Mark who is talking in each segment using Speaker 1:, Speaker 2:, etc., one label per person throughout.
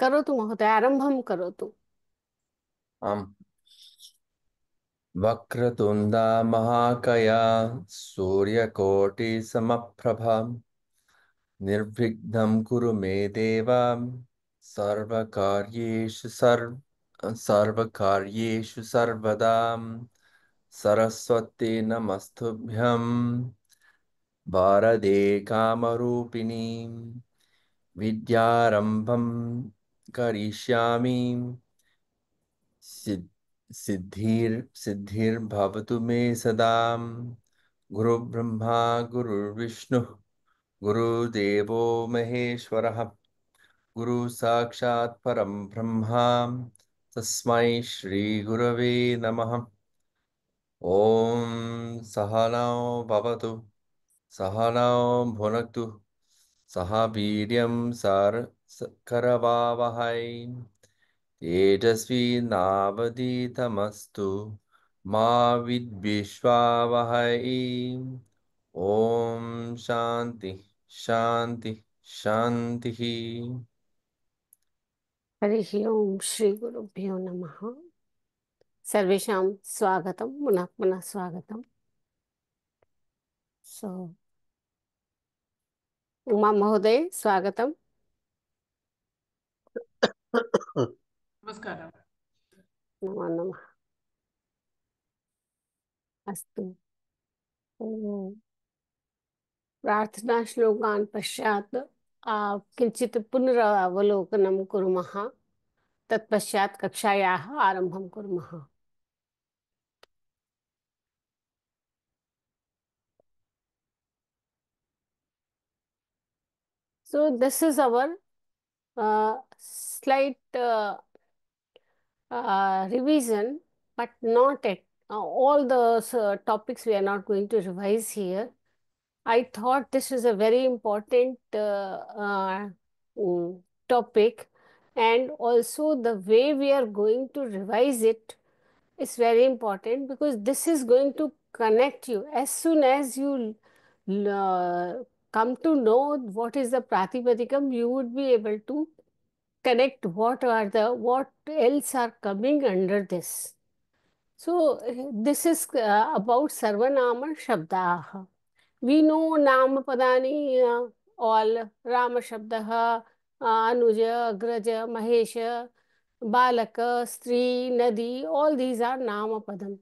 Speaker 1: करोतु महोदय, आरम्भं करोतु।
Speaker 2: आम्। वक्रतुण्डा महाकया सूर्यकोटिसमप्रभा निर्विघ्नं कुरु मे देव सर्वकार्येषु सर्वदा सरस्वती नमस्तुभ्यं वरदे कामरूपिणी विद्यारम्भं करिष्यामि सिद्धिर्भवतु मे सदा गुरुब्रह्मा गुरुर्विष्णुः गुरुदेवो महेश्वरः गुरु साक्षात् परं ब्रह्मा तस्मै श्री गुरवे नमः। ॐ सहनौ भवतु सहनौ भुनक्तु सह वीर्यं करवावहै तेजस्विनावधीतमस्तु मा विद्विषावहै। ॐ शान्ति शान्ति शान्तिः।
Speaker 1: हरिः ओम श्री गुरुभ्यो नमः। सर्वेषां स्वागतं, पुनः पुनः स्वागतं। सो उमा महोदय, स्वागतं।
Speaker 3: नमस्कारः।
Speaker 1: नमो नमः। अस्तु, तो प्रार्थनाश्लोकान् पश्चात् किञ्चित् पुनरावलोकनं कुर्मः। तत्पश्चात् कक्षायाः आरम्भं कुर्मः। So this is our slight revision, but not at all the topics we are not going to revise here. I thought this is a very important topic, and also the way we are going to revise it is very important, because this is going to connect you. As soon as you come to know what is the Pratipadikam, you would be able to connect what else are coming under this. So this is about Sarvanama Shabdaha. We know Nama Padani, all Rama Shabdaha, Anuja, Agraja, Mahesha, Balaka, Stri, Nadi, all these are Nama Padam.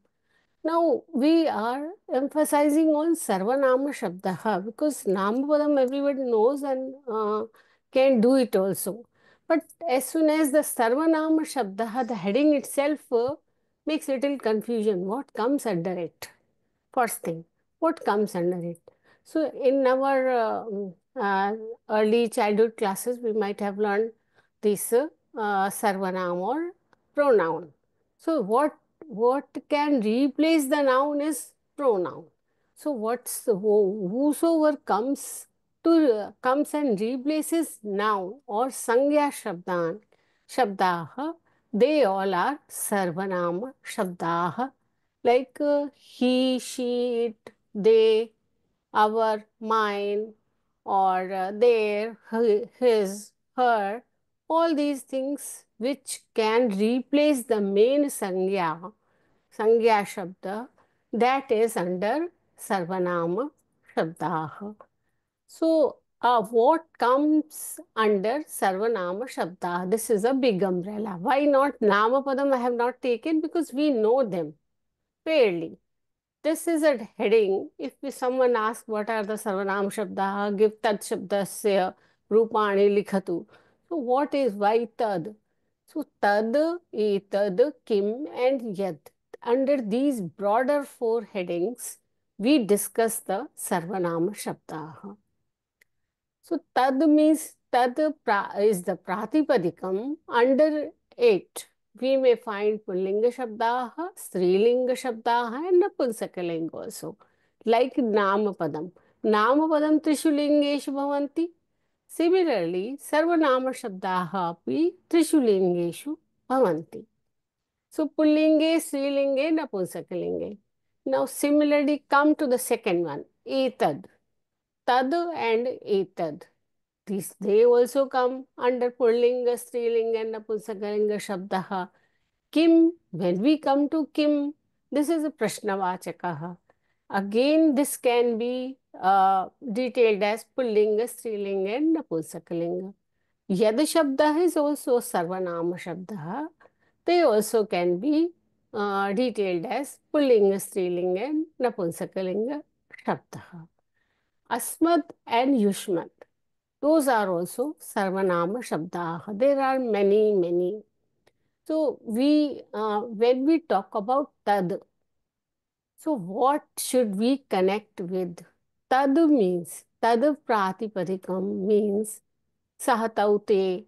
Speaker 1: Now we are emphasizing on Sarvanama Shabdaha, because Nama Padam everybody knows and can do it also. But as soon as the Sarvanama Shabdaha, the heading itself makes little confusion. What comes under it? First thing, what comes under it? So in our early childhood classes, we might have learned this Sarvanam or pronoun. So what can replace the noun is pronoun. So whosoever comes and replaces noun or sangya shabdaha, they all are sarvanama shabdaha, like he, she, it, they, our, mine, or their, his, her, all these things which can replace the main sangya shabda, that is under sarvanama shabdaha. So what comes under sarvanama shabda? This is a big umbrella. Why not namapadam? I have not taken, because we know them fairly. This is a heading. If someone asks what are the Sarvanam Shabda, give Tad Shabdasya Rupani Likhatu. So what is why Tad? So Tad, Etad, Kim and Yad. Under these broader four headings, we discuss the Sarvanama Shabda. So tad means is the pratipadikam. Under it, we may find pullinga shabdaha, strilinga shabdaha, and napumsakalinga also. Like namapadam. Namapadam trishulingeshu bhavanti. Similarly, sarvanama shabdaha api trishulingeshu bhavanti. So pullinge, strilinge, napumsakalinge. Now similarly come to the second one, etad. Tad and etad. These they also come under Pullinga, Strilinga, and Napumsakalinga Shabdaha. Kim, when we come to Kim, this is a Prashnavachakaha. Again, this can be detailed as Pullinga, Strilinga, and Napumsakalinga. Yad Shabda is also Sarvanama Shabda. They also can be detailed as Pullinga, Strilinga, and Napumsakalinga Shabda. Asmad and Yushmat. Those are also Sarvanama Shabdaha. There are many, many. So when we talk about Tad, so what should we connect with? Tad means, Tad Pratipadikam means Sahataute,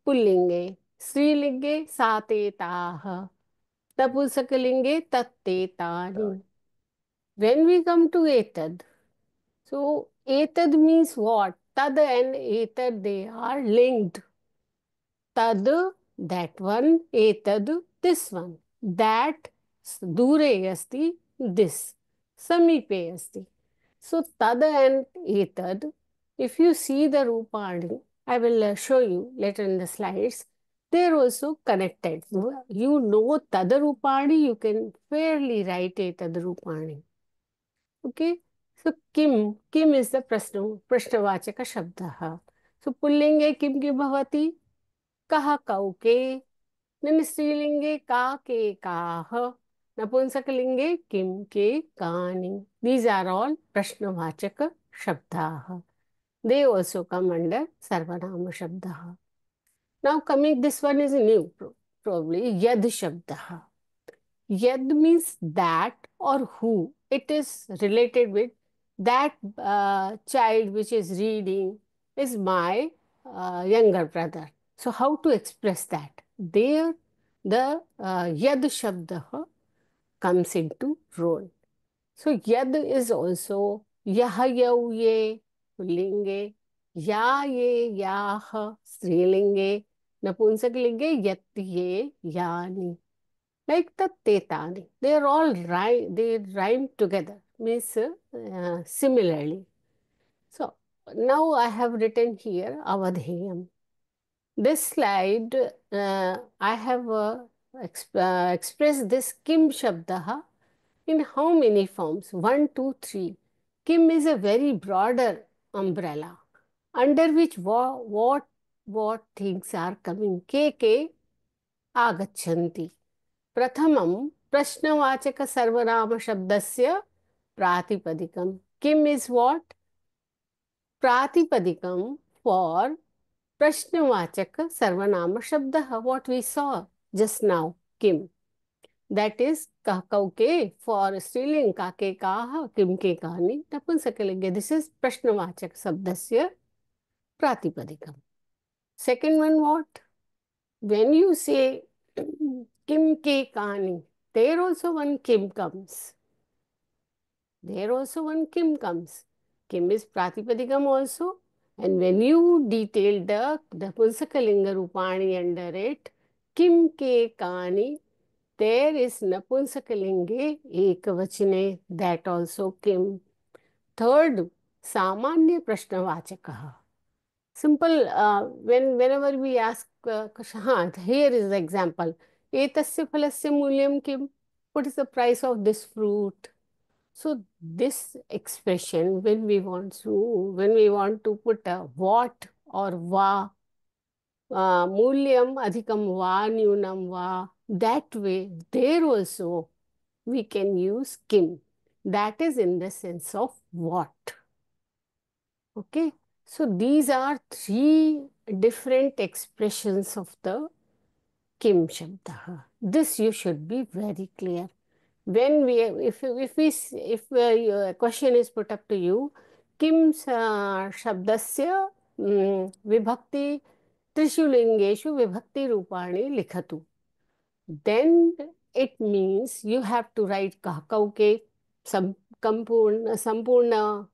Speaker 1: Pullinge, Srilinge, Sate Taha, Tapusakalinge, Tatte Tani. When we come to Etad, so Etad means what? Tad and Etad, they are linked. Tad, that one, etad, this one. That, dure asti, this. Samipe asti. So, tad and etad, if you see the Rupani, I will show you later in the slides, they are also connected. You know tad Rupani, you can fairly write etad Rupani. Okay? So, Kim is the Prashnavachaka Shabdaha. So, Pullinge Kim ki bhavati? कहा कौ के निन स्त्रीलिंगे का के काह नपुंसकलिंगे किम के कानि these are all प्रश्नवाचक शब्दाः they also come under sarvanama shabdah. Now coming, this one is new, probably yad shabdah. Yad means that or who. It is related with that child which is reading is my younger brother. So how to express that? There the yad shabdah comes into role. So yad is also yah yau ye pullinge, ya ye yah strilinge, napunsaklinge yat ye yani. Like the tetani, they are all they rhyme together, means similarly. So now I have written here avadheyam. This slide, I have expressed this kim shabdaha in how many forms? 1, 2, 3. Kim is a very broader umbrella under which what things are coming. Ke agachanti. प्रथमं प्रश्नवाचकसर्वनामशब्दस्य प्रातिपदिकं. किम is what? प्रातिपदिकं for प्रश्नवाचक सर्वनाम शब्दः. What we saw just now, Kim. That is कह कौ के for स्त्रीलिंग का के काह किम के कानि नपुंसकलिंगे. This is प्रश्नवाचक शब्दस्य प्रातिपदिकं. Second one, what? When you say Kim ke Kani, there also one Kim comes. There also one Kim comes. Kim is Pratipadikam also. And when you detail the Punsakalinga Rupani under it, Kim ke Kani, there is Napunsakalinge Ekavachine, that also Kim. Third, Samanya Prashnavachakaha. Simple, whenever we ask, here is the example. Etasya phalasya mulyam kim? What is the price of this fruit? So this expression, when we want to put a what or va, mulyam adhikam va nyunam va, that way, there also we can use kim. That is in the sense of what. Okay. So these are three different expressions of the Kim Shabda. This you should be very clear. When we, if a question is put up to you, Kim Shabdasya Vibhakti Trishu Lingeshu Vibhakti Rupani Likhatu. Then it means you have to write Kahkau ke Sampurna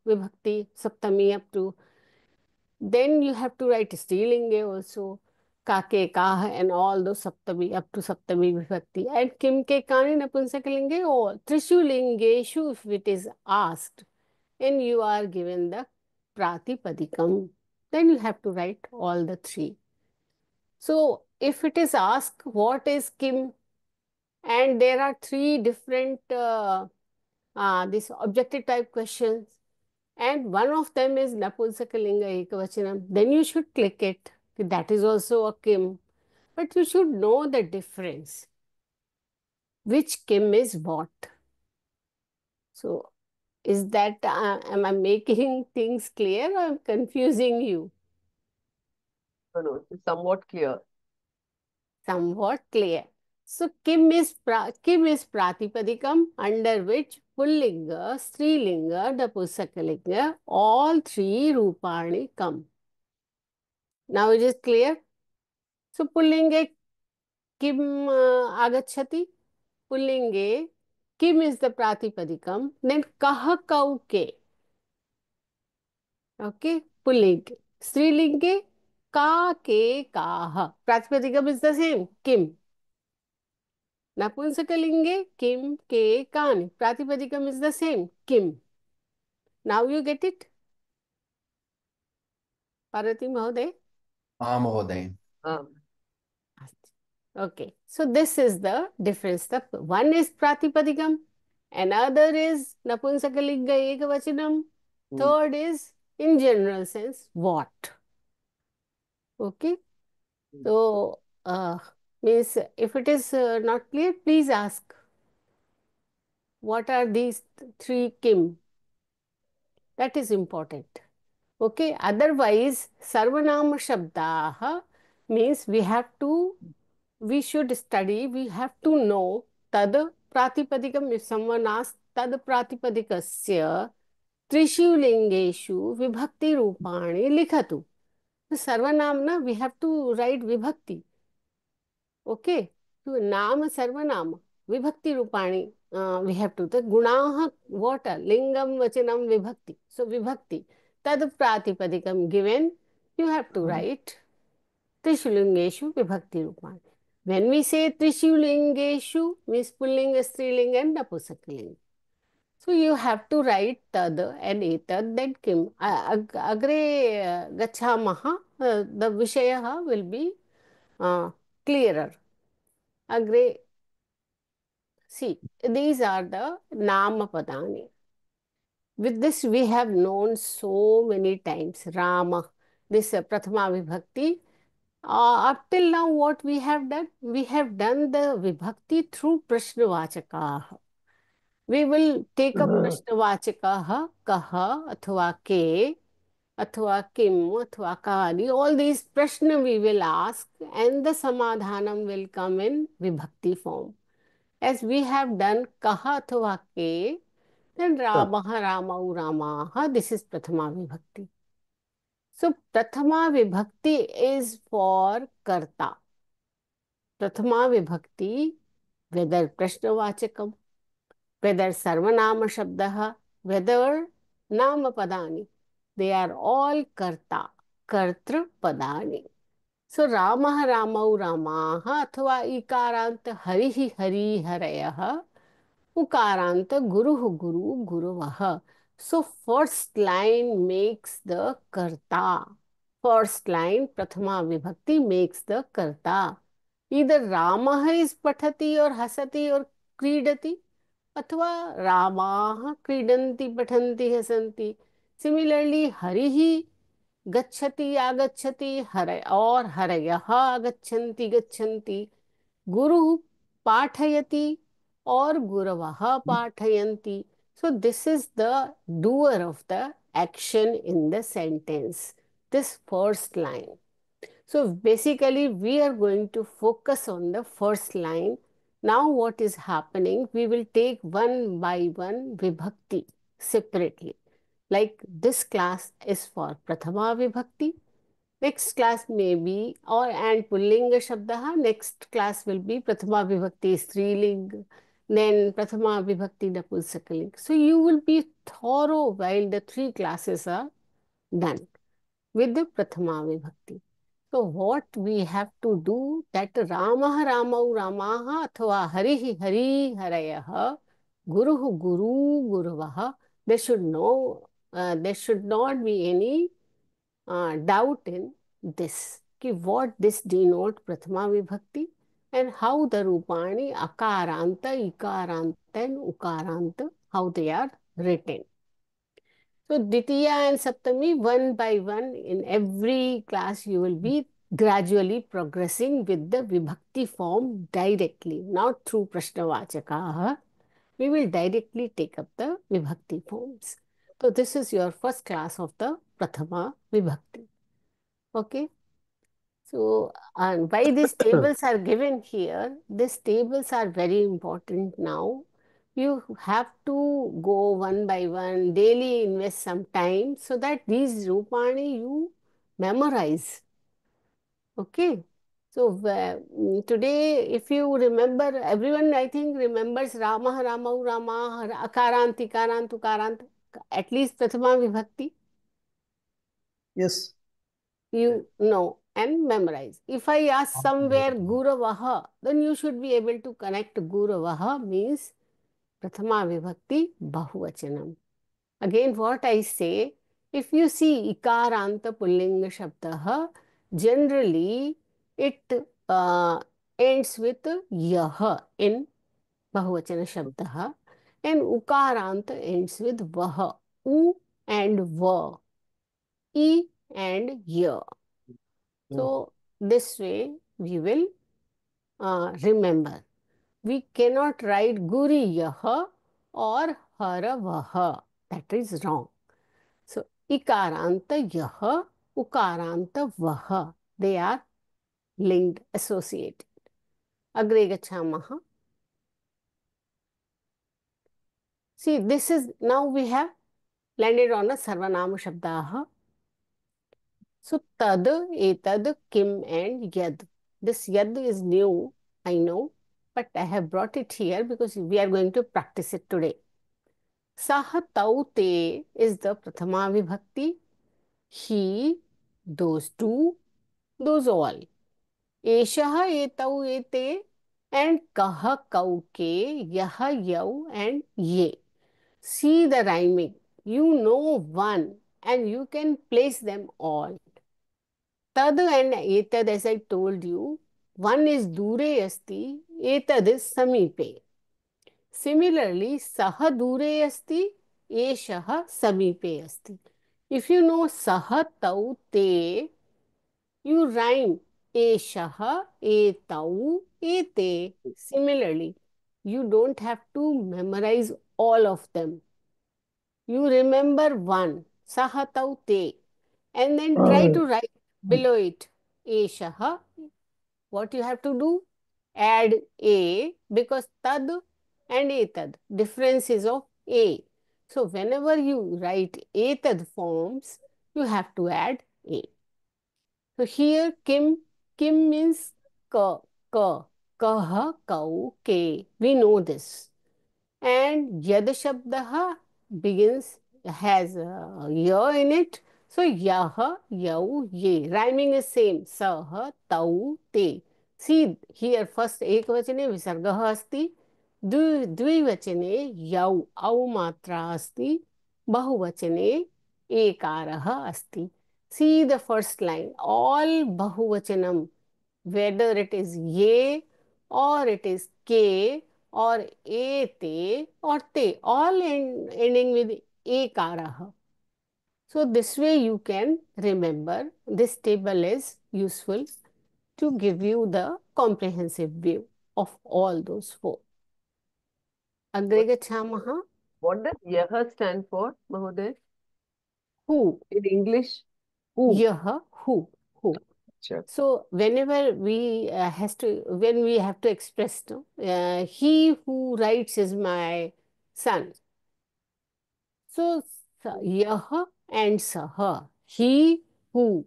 Speaker 1: Vibhakti Saptami up to. Then you have to write Strilinge also, Kake, Kah, and all those Saptami up to Saptami Vibhakti. And Kim Ke Kani Napunsakalinge or Trishu if it is asked, and you are given the Pratipadikam. Then you have to write all the three. So if it is asked what is Kim, and there are three different this objective type questions, and one of them is Napumsakalinga Ekavachanam, then you should click it. That is also a Kim. But you should know the difference. Which Kim is what? So, is that, am I making things clear or am confusing you?
Speaker 3: No, no, it's somewhat clear.
Speaker 1: Somewhat clear. So, Kim is Pratipadikam under which Pullinga, Strilinga, Napusakalinga, all three Rupani come. Now it is clear. So, Pullinge Kim agachati. Pullinge Kim is the Pratipadikam. Then Kaha Kauke. Okay, Pullinge. Strilinge Ka Ke Kaha. Pratipadikam is the same, Kim. Napumsakalinge Kim Ke Kani. Pratipadikam is the same, Kim. Now you get it? Parvati Mahoday?
Speaker 2: Mहोदय.
Speaker 3: Um,
Speaker 1: Okay, so this is the difference. The one is Pratipadikam, another is Napumsakalinga Ekavachanam, third is in general sense what. Okay, so means if it is not clear, please ask. What are these three Kim? That is important. Okay, otherwise Sarvanama Shabdaha means we should study, we have to know tad pratipadikam. If someone asks tad pratipadikasya trishu lingeshu vibhakti rupani likhatu. The sarvanamna we have to write vibhakti. Okay, so nama sarvanama vibhakti rupani we have to. The gunaha what are lingam vachanam vibhakti. So vibhakti tad pratipadikam given you have to write Trishulingeshu Vibhakti Rupani. When we say Trishulingeshu, means Pullinga, Strilinga and Napusakalinga. So you have to write Tad and Etad, then Kim. Agre Gachamaha, the Vishayaha will be clearer. Agre, see, these are the Nama Padani. With this, we have known so many times Rama, this Prathama Vibhakti. Up till now, what we have done? We have done the Vibhakti through Prashnavachakaha. We will take up Prashnavachakaha, Kaha, Athva Ke, Athva Kim, Athva Kani. All these Prashna we will ask and the Samadhanam will come in Vibhakti form. As we have done Kaha, Athva Ke, then Ramaha, Ramau, Ramaha. This is Prathama Vibhakti. So, Prathama Vibhakti is for Karta. Prathama Vibhakti, whether Prashnavachakam, whether Sarvanama Shabdaha, whether Nama Padani, they are all Karta, Kartru Padani. So Ramaha Ramau Ramaha अथवा इकारांत हरिहि हरि हरयः उकारांत गुरुः गुरु गुरुवः. So first line makes the Karta. First line Prathama Vibhakti makes the Karta. Either Ramah is pathati or hasati or kridati, अथवा रामाः क्रीडन्ति पठन्ति हसन्ति. Similarly, हरिः गच्छति आगच्छति हर और हरयः आगच्छन्ति गच्छन्ति. गुरुः पाठयति और गुरवः पाठयन्ति. So this is the doer of the action in the sentence. This first line. So basically, we are going to focus on the first line. Now, what is happening? We will take one by one Vibhakti separately. Like this class is for Prathama Vibhakti. Next class may be, or and Pullinga Shabdaha. Next class will be Prathama Vibhakti Strilinga. Then Prathama Vibhakti Napumsakalinga. So you will be thorough while the three classes are done with the Prathama Vibhakti. So what we have to do that Ramah Ramau Ramaha athva Harihi Hari Harayah Guruhu Guru Guruvah. There should no there should not be any doubt in this, कि what this denote Prathama Vibhakti and how the Rupani Akaranta, Ikaranta and Ukaranta, how they are written. So Ditya and Saptami, one by one, in every class you will be gradually progressing with the Vibhakti form directly, not through Prashnavachakaha. We will directly take up the Vibhakti forms. So this is your first class of the Prathama Vibhakti. Okay. So, and why these tables are given here? These tables are very important now. You have to go one by one, daily invest some time so that these Rupani you memorize. Okay. So, today, if you remember, everyone I think remembers Rama, Rama, Rama, Akarant, Ikarant, Ukarant, at least Prathama Vibhakti.
Speaker 4: Yes.
Speaker 1: You know and memorize. If I ask somewhere Guravaha, then you should be able to connect Guravaha means Prathama Vibhakti Bahuvachanam. Again, what I say, if you see Ikaranta Pullinga Shabdaha, generally it ends with Yaha in Bahuvachana Shabdaha and Ukaranta ends with Vaha, U and Va, I and Ya. So this way we will remember. We cannot write Guriyaha or Haravaha. That is wrong. So Ikaranta Yaha, Ukaranta Vaha. They are linked, associated. Agre gachamaha. See, this is now we have landed on a Sarvanama Shabdaha. So tad, etad, kim and yad. This yad is new, I know, but I have brought it here because we are going to practice it today. Sah tau te is the Prathama Vibhakti. He, those two, those all. Eshaha, etau, ete, and kaha, kau, ke, yaha, yau, and ye. See the rhyming. You know one and you can place them all. Tad and etad, as I told you, one is dure asti, etad is samipe. Similarly, saha dure asti, eshaha samipe asti. If you know saha tau te, you rhyme eshaha, etau, ete. Similarly, you don't have to memorize all of them. You remember one, saha tau te, and then try to write below it eshaha. What you have to do? Add a, because tad and etad difference is of a. So whenever you write etad forms, you have to add a. So here kim means ka, kaha, kau, ke. We know this. And yad shabdaha begins, has a ya in it. So yaha, yau, ye. Rhyming is same. Saha, tau, te. See here first ekvachane visargaha asti. द्विवचने यौ औ मात्रा अस्ति. बहुवचने एकारः अस्ति. See the first line. All bahuvachanam, whether it is ye or it is ke or ete or te, all ending with ekarah. So this way you can remember. This table is useful to give you the comprehensive view of all those four. Agre gachamaha.
Speaker 3: What does Yaha stand for, Mahoday?
Speaker 1: Who?
Speaker 3: In English, who?
Speaker 1: Yaha, who? Who?
Speaker 3: Sure.
Speaker 1: So whenever we when we have to express, no, he who writes is my son. So yaha and saha, he who.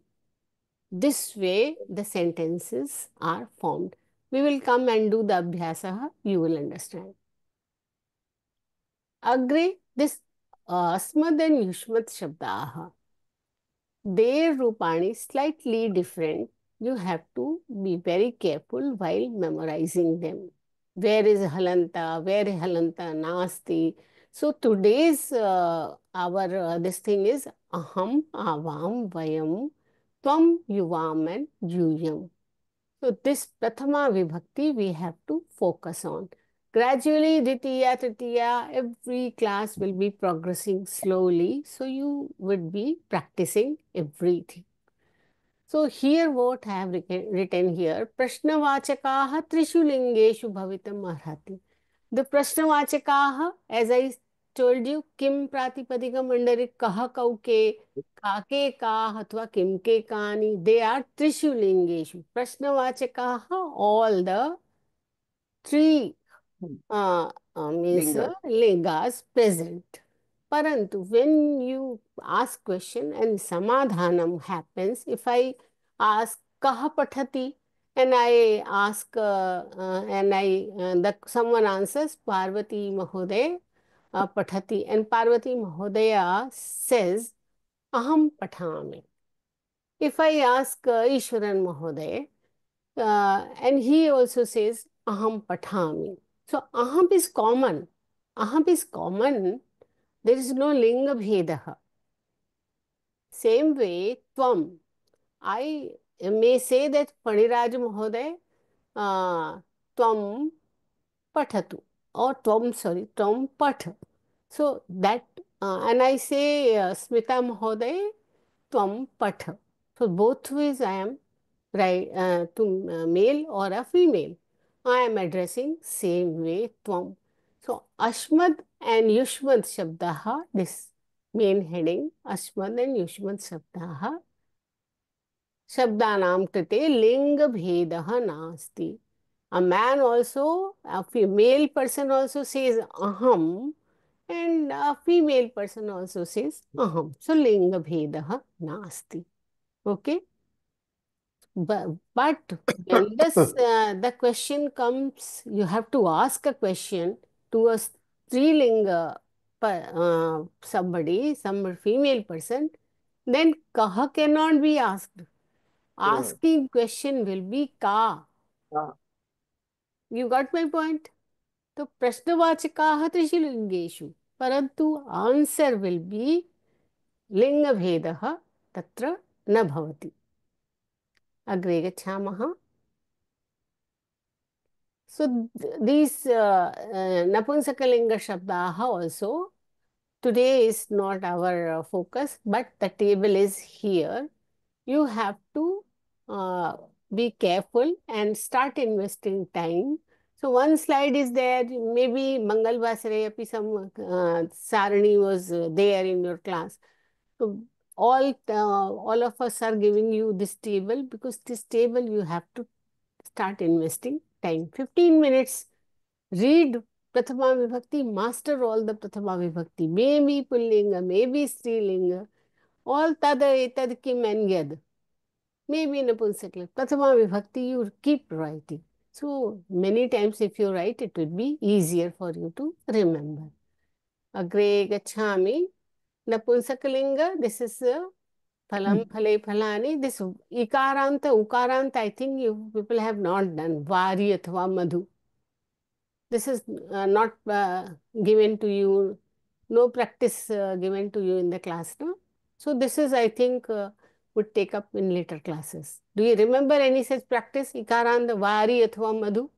Speaker 1: This way the sentences are formed. We will come and do the abhyasaha. You will understand. Agre, this asmad and yushmat shabdaha, their Rupani slightly different. You have to be very careful while memorizing them. Where is halanta? Where is halanta nasti? So today's our this thing is aham, avam, vayam, tvam, yuvam, and yuyam. So this Prathama Vibhakti we have to focus on. Gradually, Ditiya, Tritiya, every class will be progressing slowly. So you would be practicing everything. So here what I have written here, Prashnavachakaha Trishu Lingeshu Bhavitam Arhati. The Prashnavachakaha, as I told you, Kim Pratipadikam under Kaha Kauke, Kake Ka Athva Kim Ke Kani, they are Trishu Lingeshu. Prashnavachakaha, all the three means
Speaker 3: Lingas.
Speaker 1: lingas present. Parantu, when you ask question and samadhanam happens, if I ask kaha pathati and I ask someone answers Parvati Mahoday pathati and Parvati Mahodaya says aham pathami. If I ask Ishwaran Mahoday and he also says aham pathami. So aham is common. Aham is common. There is no linga bhedaha. Same way, tvam. I may say that Paniraj Mahoday, tvam pathatu. Or tvam patha. So that, and I say Smita Mahoday, tvam patha. So both ways I am right to male or a female. I am addressing same way tvam. So Ashmad and Yushmad Shabdaha, this main heading, Ashmad and Yushmad Shabdaha, Shabdanam krite linga bhedaha nasti. A man also, a female person also says aham, and a female person also says aham. So linga bhedaha nasti. Okay. But when the question comes, you have to ask a question to a strilinga somebody, some female person, then kaha cannot be asked. Asking question will be ka.
Speaker 3: Ah.
Speaker 1: You got my point? तो प्रश्नवाचकाः त्रिषु लिङ्गेषु परन्तु answer will be लिङ्गभेदः तत्र न भवति. अग्रे गच्छामः. So these Napunsakalinga Shabdaha also, today is not our focus, but the table is here. You have to be careful and start investing time. So one slide is there, maybe Mangal Vasare api some Sarani was there in your class. So all of us are giving you this table because this table you have to start investing time. 15 minutes. Read Prathama Vibhakti, master all the Prathama Vibhakti. Maybe Pullinga, maybe Strilinga, all Tada, Etad, Kim and Yad. Maybe Napunsakala. Prathama Vibhakti, you keep writing. So many times if you write, it would be easier for you to remember. Agre Gachami, Napunsakalinga, this is Phalam, Phale, Phalani. This Ikaranta, Ukaranta, I think you people have not done. Vari athva Madhu. This is not given to you, no practice given to you in the class, no? So this is, I think, would take up in later classes. Do you remember any such practice? Ikaranda, Vari, athva Madhu?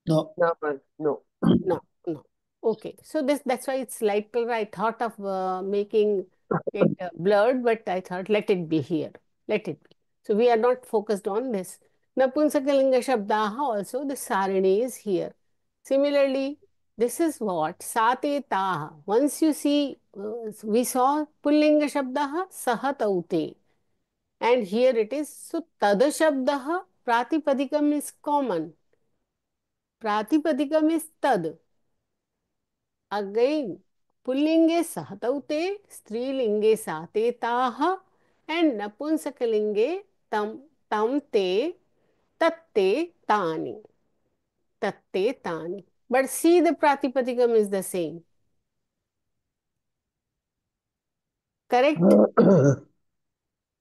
Speaker 4: No.
Speaker 3: No.
Speaker 1: No, no. Okay, so that's why it's light color. I thought of making it blurred, but I thought let it be here. Let it be. So we are not focused on this. Napumsakalinga Shabdaha also, the Sarani is here. Similarly, this is what? Sate taha. Once you see, we saw Pullinga Shabdaha, Saha taute. And here it is. So Tada Shabdaha, Pratipadikam is common. Pratipadikam is Tad. Again, Pullinge Sahataute, Strilinge Sate taha, and Napunsakalinge tam te, tatte tani. Tatte tani. But see, the Pratipadikam is the same. Correct?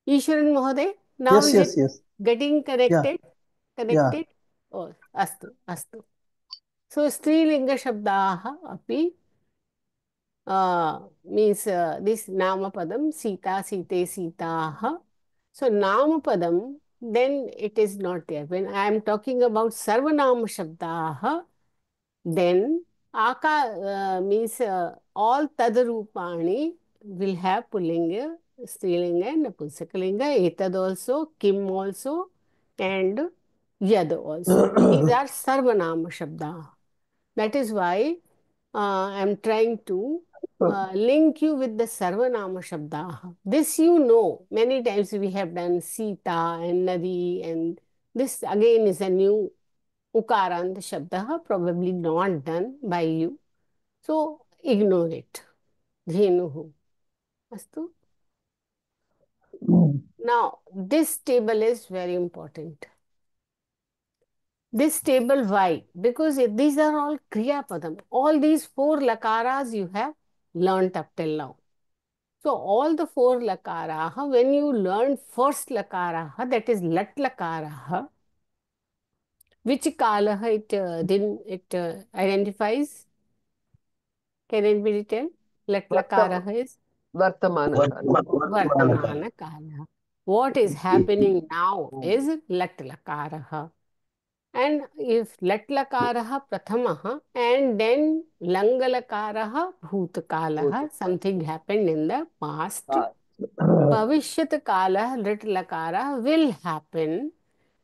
Speaker 1: Ishwaran Mahoday, now
Speaker 4: Yes,
Speaker 1: is
Speaker 4: yes,
Speaker 1: it
Speaker 4: yes.
Speaker 1: getting
Speaker 4: Yeah,
Speaker 1: connected?
Speaker 4: yeah.
Speaker 1: Connected? Oh, astu, astu. So, Strilinga Shabdaha api means this Namapadam, Sita, Site, Sitaha. So Namapadam, then it is not there. When I am talking about Sarvanama Shabdaha, then means all Tadarupani will have Pullinga, Strilinga, and Napusakalinga, Etad also, Kim also, and Yad also. These are Sarvanama Shabda. That is why I am trying to link you with the Sarvanama Shabda. This you know. Many times we have done Sita and Nadi, and this again is a new Ukarant Shabda, probably not done by you. So ignore it. Dhenuhu. Astu. Now, this table is very important. This table, why? Because these are all Kriya Padam. All these four lakaras you have learnt up till now. So all the four lakaraha, when you learn first lakaraha, that is lat lakaraha, which kalaha it identifies? Can it be written? Lat lakaraha is
Speaker 3: Vartamana Kala.
Speaker 1: Vartamana kala. What is happening now is lat lakaraha. And if lat lakaraha prathamaha and then lang lakaraha bhutkalaha, something happened in the past. Bhavishyat kala lit lakara will happen,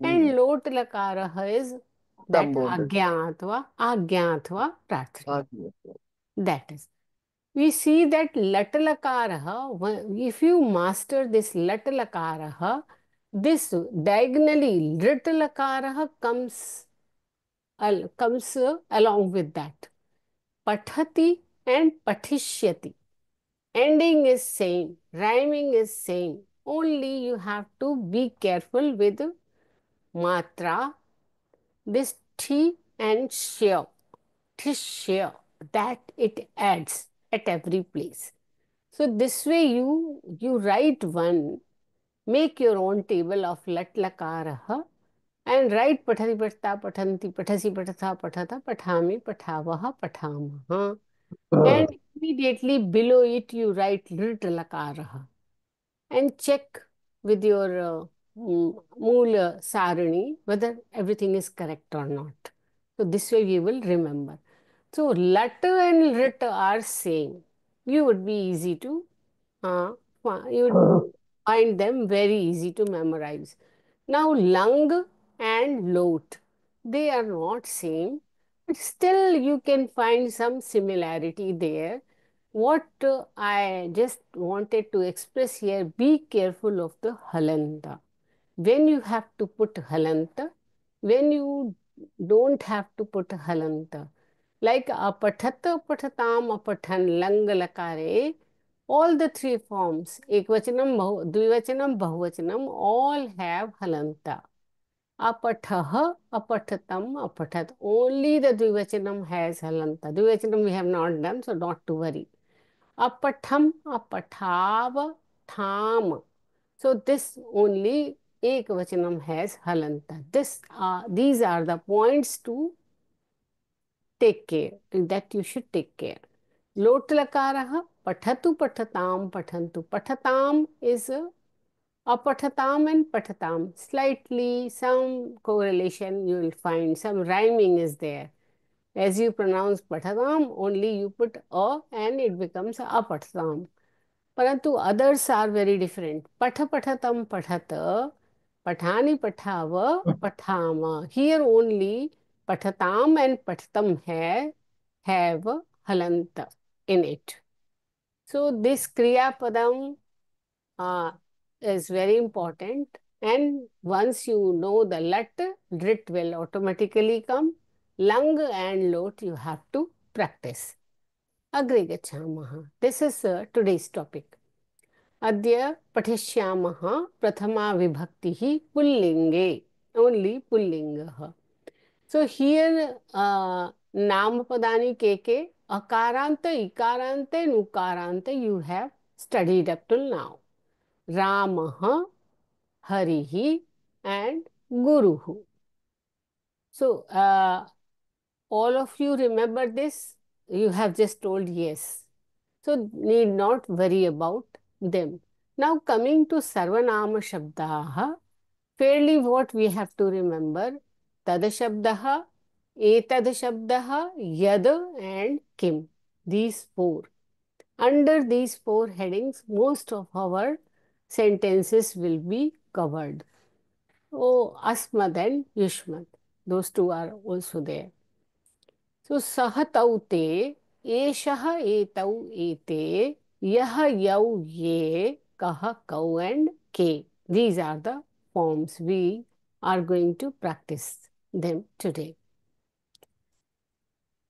Speaker 1: and lot lakara is that
Speaker 3: Sambodha.
Speaker 1: agyatva prarthana. That is. We see that lat lakara, if you master this lat lakara, this diagonally lit lakara comes along with that. Pathati and patishyati. Ending is same, rhyming is same. Only you have to be careful with matra, this thi and shya, tishya, that it adds at every place. So this way you write one, make your own table of lat lakaraha and write pathati patha pathanti pathasi pathatha pathatha pathami pathavaha pathamaha. And immediately below it, you write lit lakaraha and check with your Moola Sarani whether everything is correct or not. So this way you will remember. So lat and rit are same. You would be easy to you would find them very easy to memorize. Now lung and lot, they are not same, but still you can find some similarity there. What I just wanted to express here, be careful of the halanta. When you have to put halanta, when you don't have to put halanta. Like apathat, apathatam, apathan, lang, lakare, all the three forms, ekvachanam, dvivachanam, bahuvachanam, all have halanta. Apathaha, apathatam, apathat. Only the dvivachanam has halanta. Dvivachanam we have not done, so not to worry. Apatham, apathav, tham. So this only ekvachanam has halanta. These are the points to take care, that you should take care. Lot lakaraha, pathatu, pathatam, pathantu. Pathatam is apathatam and pathatam. Slightly some correlation you will find, some rhyming is there. As you pronounce pathatam, only you put a and it becomes apathatam. Parantu others are very different. Patha pathatam pathata, pathani pathava, pathama. Here only pathatam and pathatam have halanta in it. So this kriya padam uh, is very important, and once you know the lat, rit will automatically come. Lang and lot you have to practice. Agre gacchamaha. This is today's topic. अद्य पठिष्यामः प्रथमा विभक्तिः पुल्लिङ्गे only पुल्लिङ्गः. So here नामपदानि के अकारान्त इकारान्त and उकारान्त you have studied up till now. Ramah, Harihi and Guruhu. So all of you remember this? You have just told yes. So need not worry about them. Now coming to Sarvanama Shabdaha, fairly what we have to remember, Tad Shabdaha, Etad Shabdaha, Yad and Kim. These four. Under these four headings, most of our sentences will be covered. Oh, Asmad and Yushmad. Those two are also there. So, Sah tau te, Eshah etau ete, Yah yau ye, Kah kau and ke. These are the forms we are going to practice them today.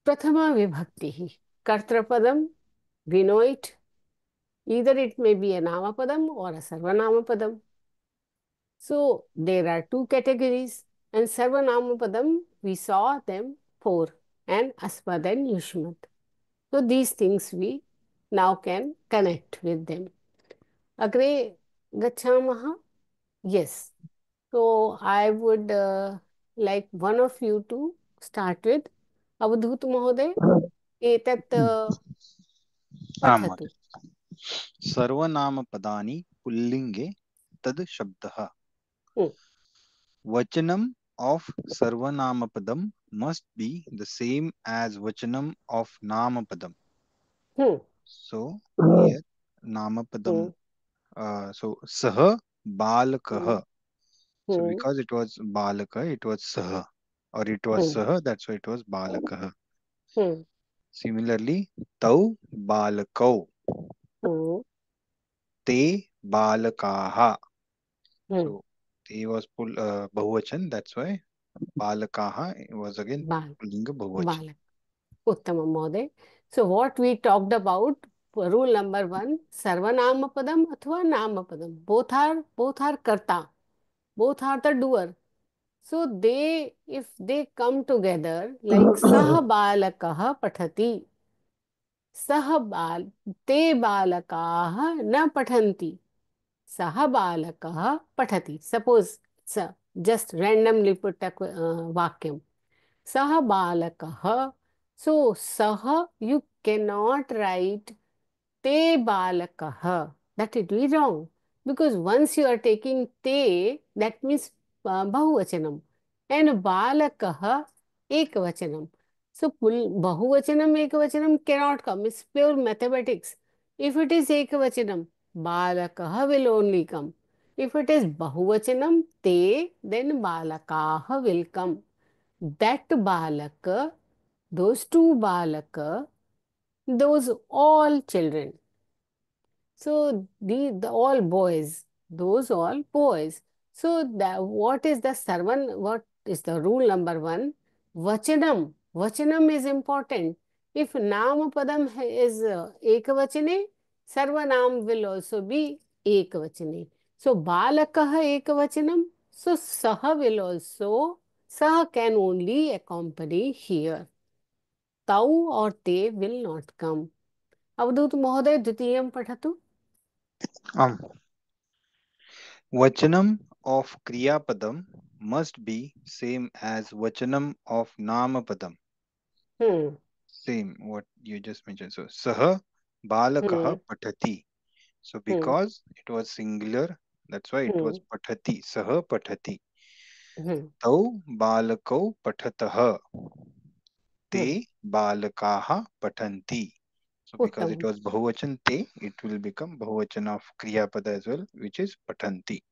Speaker 1: Prathama vibhakti. Kartrapadam, we know it. Either it may be a Namapadam or a Sarvanamapadam. So there are two categories, and Sarvanamapadam, we saw them four, and Asmad and Yushmat. So these things we now can connect with them. Agre gachamaha? Yes. So I would like one of you to start with. Avadhut Mahoday, etat
Speaker 5: आं
Speaker 1: pathatu.
Speaker 5: महोदय सर्वनामपदानि पुल्लिङ्गे तद् शब्दः
Speaker 1: Hmm.
Speaker 5: वचनम् of sarvanamadam must be the same as vachanam of namapadam.
Speaker 1: Hmm.
Speaker 5: So here namapadam,
Speaker 1: Hmm.
Speaker 5: so sah balakah. So
Speaker 1: Hmm.
Speaker 5: because it was balaka, it was sah, or it was
Speaker 1: Hmm.
Speaker 5: sah, that's why it was balakah.
Speaker 1: Hmm.
Speaker 5: Similarly, tau balakau,
Speaker 1: Hmm.
Speaker 5: te balakaha.
Speaker 1: Hmm.
Speaker 5: So te was bahuvachan, that's why balakaha was again
Speaker 1: Bal.
Speaker 5: pullinga bahuvachan.
Speaker 1: Balak. Uttama Mahoday. So what we talked about, rule number 1, Sarvanamapadam athva Namapadam. Both are karta. Both are the doer. So they, if they come together, like Sah balakah pathati, Sah bal, te balakaah na pathanti, Sah balakah pathati. Suppose, just randomly put a vakyam. Sah balakah. So, sah, you cannot write te balakah. That it will be wrong. Because once you are taking te, that means bahuvachanam. And balakah, ekavachanam. So, bahuvachanam, ekavachanam cannot come. It's pure mathematics. If it is ekavachanam, balakah will only come. If it is bahuvachanam, te, then balakaah will come. That balak, those two balak, those all children. So the all boys, those all boys. So what is the sarvan? What is the rule number 1? Vachanam. Vachanam is important. If namapadam is ekavachane, sarvanam will also be ekavachane. So balakah ekavachanam. So saha will also, saha can only accompany here. Tau or te will not come. Avadut Mahoday, Dvitiyam Pathatu.
Speaker 5: Vachanam of Kriyapadam must be same as Vachanam of Namapadam.
Speaker 1: Hmm.
Speaker 5: Same, what you just mentioned. So, Saha Balakaha
Speaker 1: Hmm.
Speaker 5: Pathati. So,
Speaker 1: Hmm.
Speaker 5: because it was singular, that's why it was
Speaker 1: Hmm.
Speaker 5: Pathati. Saha Pathati.
Speaker 1: Hmm.
Speaker 5: Tau Balakau Pathataha.
Speaker 1: Hmm.
Speaker 5: Te Balakaha Pathanti. So, because it
Speaker 1: Uttam.
Speaker 5: was Bahuvachan Te, it will become Bahuvachan of Kriyapada as well, which is Pathanti.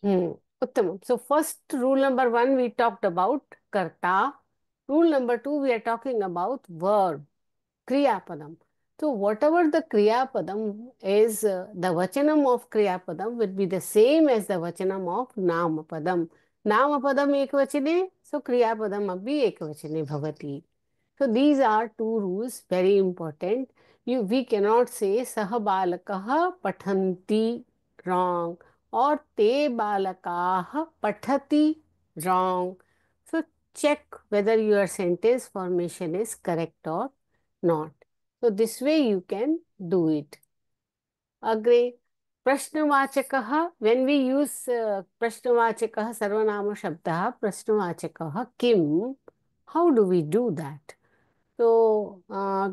Speaker 1: Uttam. So first rule number 1 we talked about karta. Rule number 2 we are talking about verb, kriya padam. So whatever the kriya padam is, the vachanam of kriya padam will be the same as the vachanam of nama padam. Nama padam ekvachane, so kriya padam abhi ekvachane bhavati. So these are two rules, very important. We cannot say sah balakah pathanti, wrong, or te balakah pathati, wrong. So check whether your sentence formation is correct or not. So this way you can do it. Agre प्रश्नवाचकः, when we use प्रश्नवाचकः सर्वनाम शब्दः प्रश्नवाचकः किम, how do we do that? So,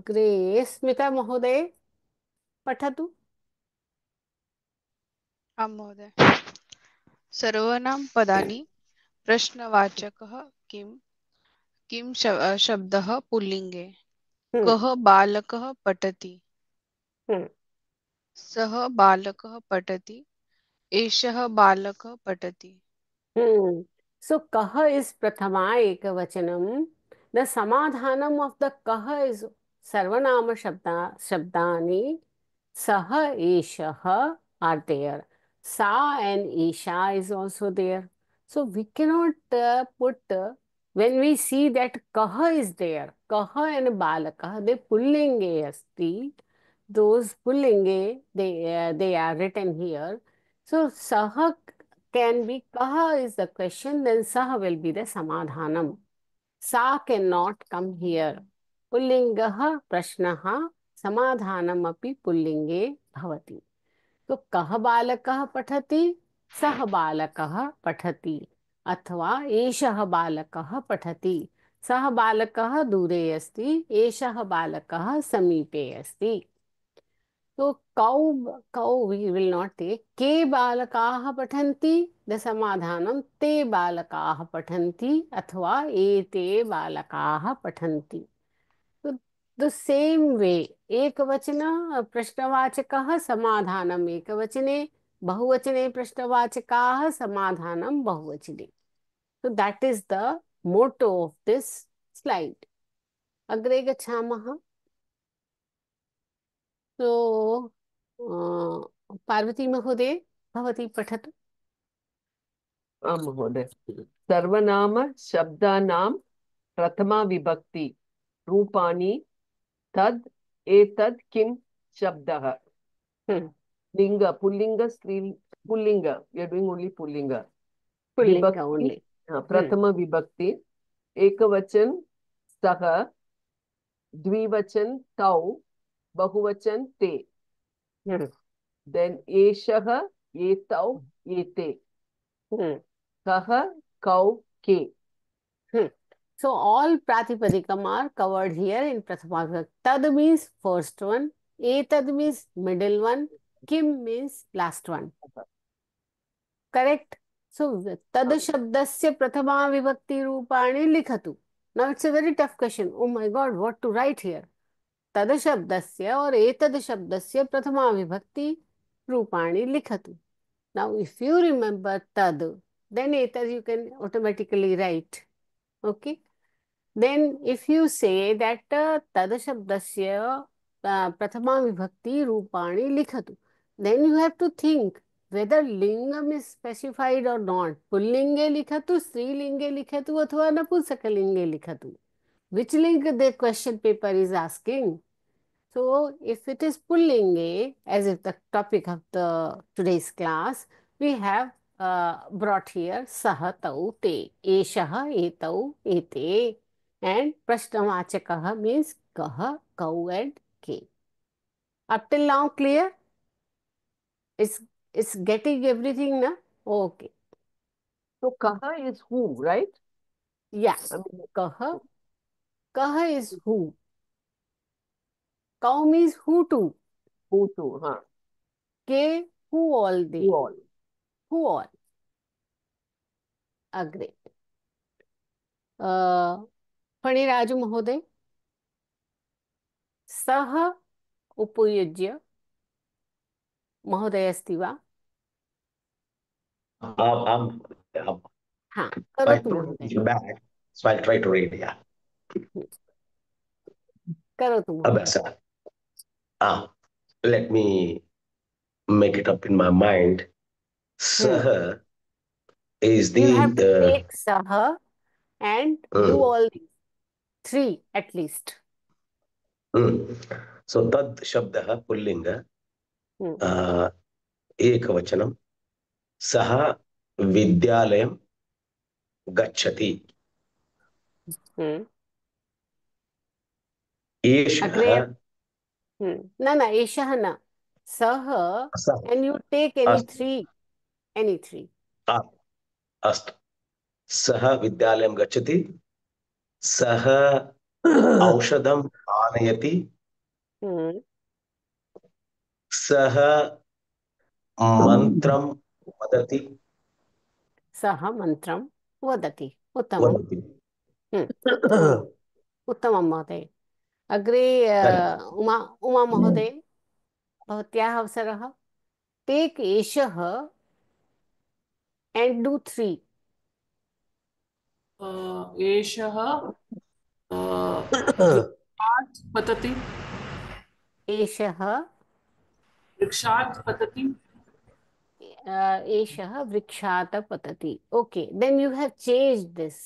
Speaker 1: Grace, Smita Mahoday. पठतु।
Speaker 6: आं महोदय। सर्वाणां पदानि प्रश्नवाचकः किं किं शब्दः पुल्लिङ्गे
Speaker 1: हम्म,
Speaker 6: कः बालकः पठति
Speaker 1: हम्म,
Speaker 6: सः बालकः पठति एषः बालकः पठति
Speaker 1: So kaha is prathama ekavachanam. The samadhanam of the kaha is sarvanama shabdani. Saha eshaha are there. Sa and isha is also there. So we cannot put when we see that kaha is there, kaha and balaka, they pullinge asti. Those pullinge they are written here. So saha can be kaha is the question, then saha will be the samadhanam. Sa cannot come here. Pullingaha prashnaha samadhanam api pullinge bhavati. तो कः बालकः पठति सः बालकः पठति अथवा एषः बालकः पठति सः बालकः दूरे अस्ति एषः बालकः समीपे अस्ति तो कौ we will not take के बालकाः पठन्ति द समाधानं ते बालकाः पठन्ति अथवा एते बालकाः पठन्ति तो द सेम वे एकवचन प्रश्नवाचकः समाधानम् एकवचने बहुवचने प्रश्नवाचकाः समाधानं बहुवचने so that is the motto of this slide अग्रे गच्छामः so पार्वती महोदय भवती पठतु
Speaker 3: आं महोदय। सर्वनाम शब्दानां प्रथमा विभक्ति रूपाणि तद् एतद् किं शब्दः
Speaker 1: हम्म,
Speaker 3: लिंग पुल्लिंग स्त्री pulling we are doing only pulling
Speaker 1: pulling
Speaker 3: विभक्ति
Speaker 1: only
Speaker 3: प्रथम विभक्ति एकवचन सः द्विवचन तौ बहुवचन ते
Speaker 1: हम्म,
Speaker 3: then एषः एतौ एते
Speaker 1: हम्म,
Speaker 3: कः कौ के
Speaker 1: हम्म. So all Pratipadikam are covered here in Prathama Vibhakti. Tad means first one, Etad means middle one, Kim means last one. Correct? So Tad Shabdasya Prathama Vibhakti Rupani Likhatu. Now it's a very tough question. Oh my God, what to write here? Tad Shabdasya or Etad Shabdasya Prathama Vibhakti Rupani Likhatu. Now if you remember Tad, then Etad you can automatically write. Okay? Then if you say that tad shabdasya prathama vibhakti rupani likhatu, then you have to think whether lingam is specified or not. Pullinge likhatu, strilinge likhatu, अथवा नपुंसकलिंगे लिखतु. Which link the question paper is asking? So if it is pullinge, as if the topic of the today's class, we have brought here saha tau te, eshaha etau ete, and prashnavachakaha means kaha, kau, and ke. Up till now clear? It's getting everything na? Okay.
Speaker 3: so kaha is who, right?
Speaker 1: Yeah.
Speaker 3: I mean,
Speaker 1: Kaha is who. Kau means who to.
Speaker 3: who to, huh?
Speaker 1: Ke who all they.
Speaker 3: Who all?
Speaker 1: Who all. Agree. फणिराजु महोदय सः उपयुज्य महोदय अस्ति वा हाँ
Speaker 7: My
Speaker 1: करोतु
Speaker 7: throat
Speaker 1: महोदय
Speaker 7: is bad, so I'll try to read. Yeah.
Speaker 1: करोतु महोदय
Speaker 7: Abhasa. Let me make it up in my mind. Saha is
Speaker 1: you have to
Speaker 7: the
Speaker 1: take sah and do
Speaker 7: mm,
Speaker 1: all these three at least
Speaker 7: so tad shabdah pullinga
Speaker 1: hmm.
Speaker 7: ekavachanam saha vidyalayam gacchati
Speaker 1: Hmm. अग्रे
Speaker 7: eshah
Speaker 1: न एषः न सः
Speaker 7: saha
Speaker 1: and you take any
Speaker 7: ast
Speaker 1: three
Speaker 7: astu saha vidyalayam gacchati saha औषधम आनयति
Speaker 1: hmm.
Speaker 7: सः मन्त्रं वदति
Speaker 1: सः मन्त्रं वदति उत्तमं
Speaker 7: वदति
Speaker 1: उत्तमम् उत्तमं महोदय अग्रे उमा उमा महोदय भवत्याः अवसरः टेक् एषः एंड डू थ्री
Speaker 8: एषः वृक्षात् पतति
Speaker 1: एषः
Speaker 8: वृक्षात् पतति
Speaker 1: एषः वृक्षात् पतति okay then you have changed this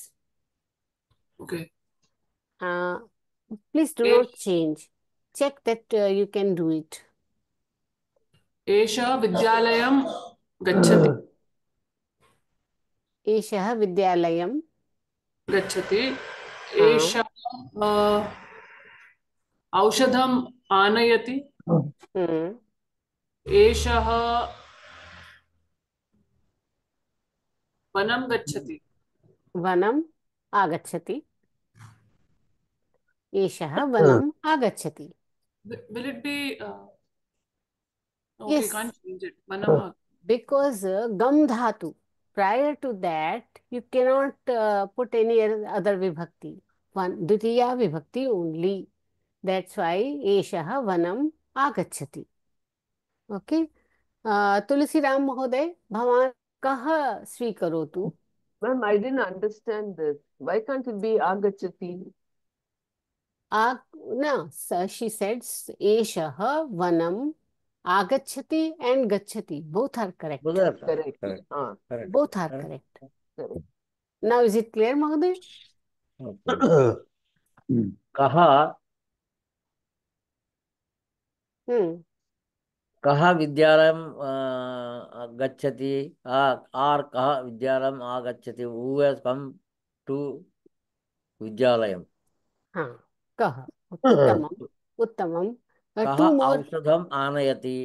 Speaker 8: okay
Speaker 1: please do not change check that you can do it
Speaker 8: एषः विद्यालयं गच्छति
Speaker 1: एषः विद्यालयं
Speaker 8: गच्छति
Speaker 1: हाँ।
Speaker 8: एषः औषधम् आनयति
Speaker 1: हम्म,
Speaker 8: एषः वनं गच्छति
Speaker 1: वनम् आगच्छति एषः वनम् आगच्छति
Speaker 8: will it be okay
Speaker 1: Yes.
Speaker 8: can't change it vanam
Speaker 1: because gam dhatu prior to that you cannot put any other vibhakti one dvitiya vibhakti only that's why एषः वनम् आगच्छति okay तुलसीराम महोदय भवान् कः स्वीकरोतु
Speaker 3: Ma'am, I didn't understand this. Why can't it be agachati?
Speaker 1: no sir she said एषः वनम् आगच्छति and गच्छति both are correct
Speaker 3: Correct.
Speaker 7: Correct.
Speaker 3: Ah,
Speaker 1: both are correct
Speaker 3: correct.
Speaker 1: now is it clear महोदय
Speaker 9: कः
Speaker 1: हम्म
Speaker 9: कः विद्यालयं गच्छति आर् कः विद्यालयम् आगच्छति हू हैज कम टू विद्यालयं
Speaker 1: हाँ कः उत्तमम् उत्तमं
Speaker 9: कः
Speaker 1: टू मोर
Speaker 9: औषधम् आनयति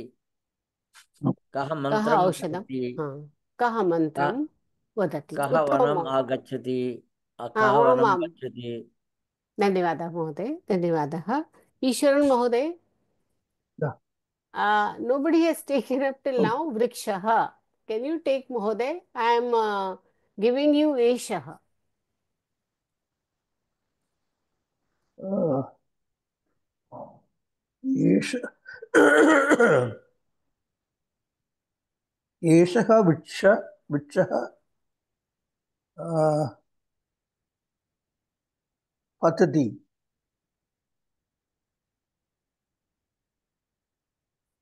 Speaker 9: कः
Speaker 1: कः
Speaker 9: मन्त्रं
Speaker 1: औषधं
Speaker 9: वदति
Speaker 1: हाँ कः मन्त्रं वदति
Speaker 9: कः
Speaker 1: उत्तमं
Speaker 9: वनम्
Speaker 1: महोदय
Speaker 9: आगच्छति
Speaker 1: हाँ
Speaker 9: कः
Speaker 1: आम्
Speaker 9: वनं
Speaker 1: आम्
Speaker 9: गच्छति
Speaker 1: धन्यवादः महोदय धन्यवादः ईश्वरन् महोदय nobody has taken up till now वृक्षः can you take महोदय I am giving you एषः
Speaker 4: एषः वृक्षः पतति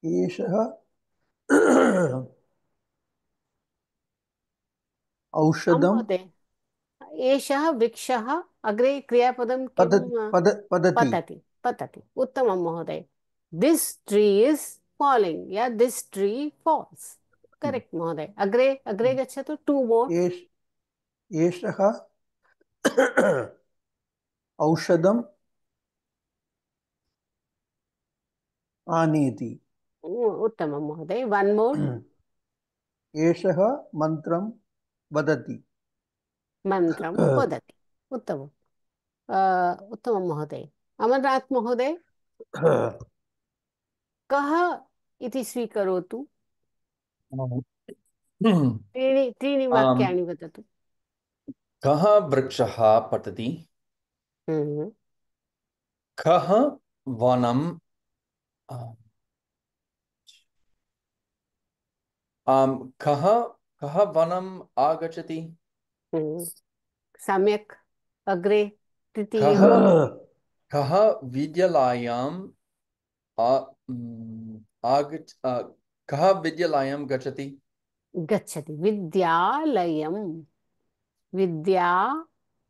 Speaker 4: एषः औषधं
Speaker 1: महोदय एषः वृक्षः अग्रे क्रियापदं किं
Speaker 4: पतति
Speaker 1: पतति पतति उत्तमं महोदय दिस ट्री इज फॉलिंग या दिस ट्री फॉल्स करेक्ट महोदय अग्रे अग्रे गच्छतु टू मोर
Speaker 4: एषः औषधम् आनयति
Speaker 1: उत्तमं महोदय वन मोर
Speaker 4: एषः मन्त्रं वदति
Speaker 1: मन्त्रं वदति उत्तमं उत्तमं महोदय अमरनाथ महोदय कः इति स्वीकरोतु त्रीणि वाक्यानि वदतु
Speaker 2: कः वृक्षः पतति
Speaker 1: हम्म,
Speaker 2: कः वनं कः कः वनम् आगच्छति
Speaker 1: हम्म, सम्यक् अग्रे तृतीय
Speaker 2: कः कः विद्यालयम् कः विद्यालयं गच्छति
Speaker 1: गच्छति विद्यालयं विद्या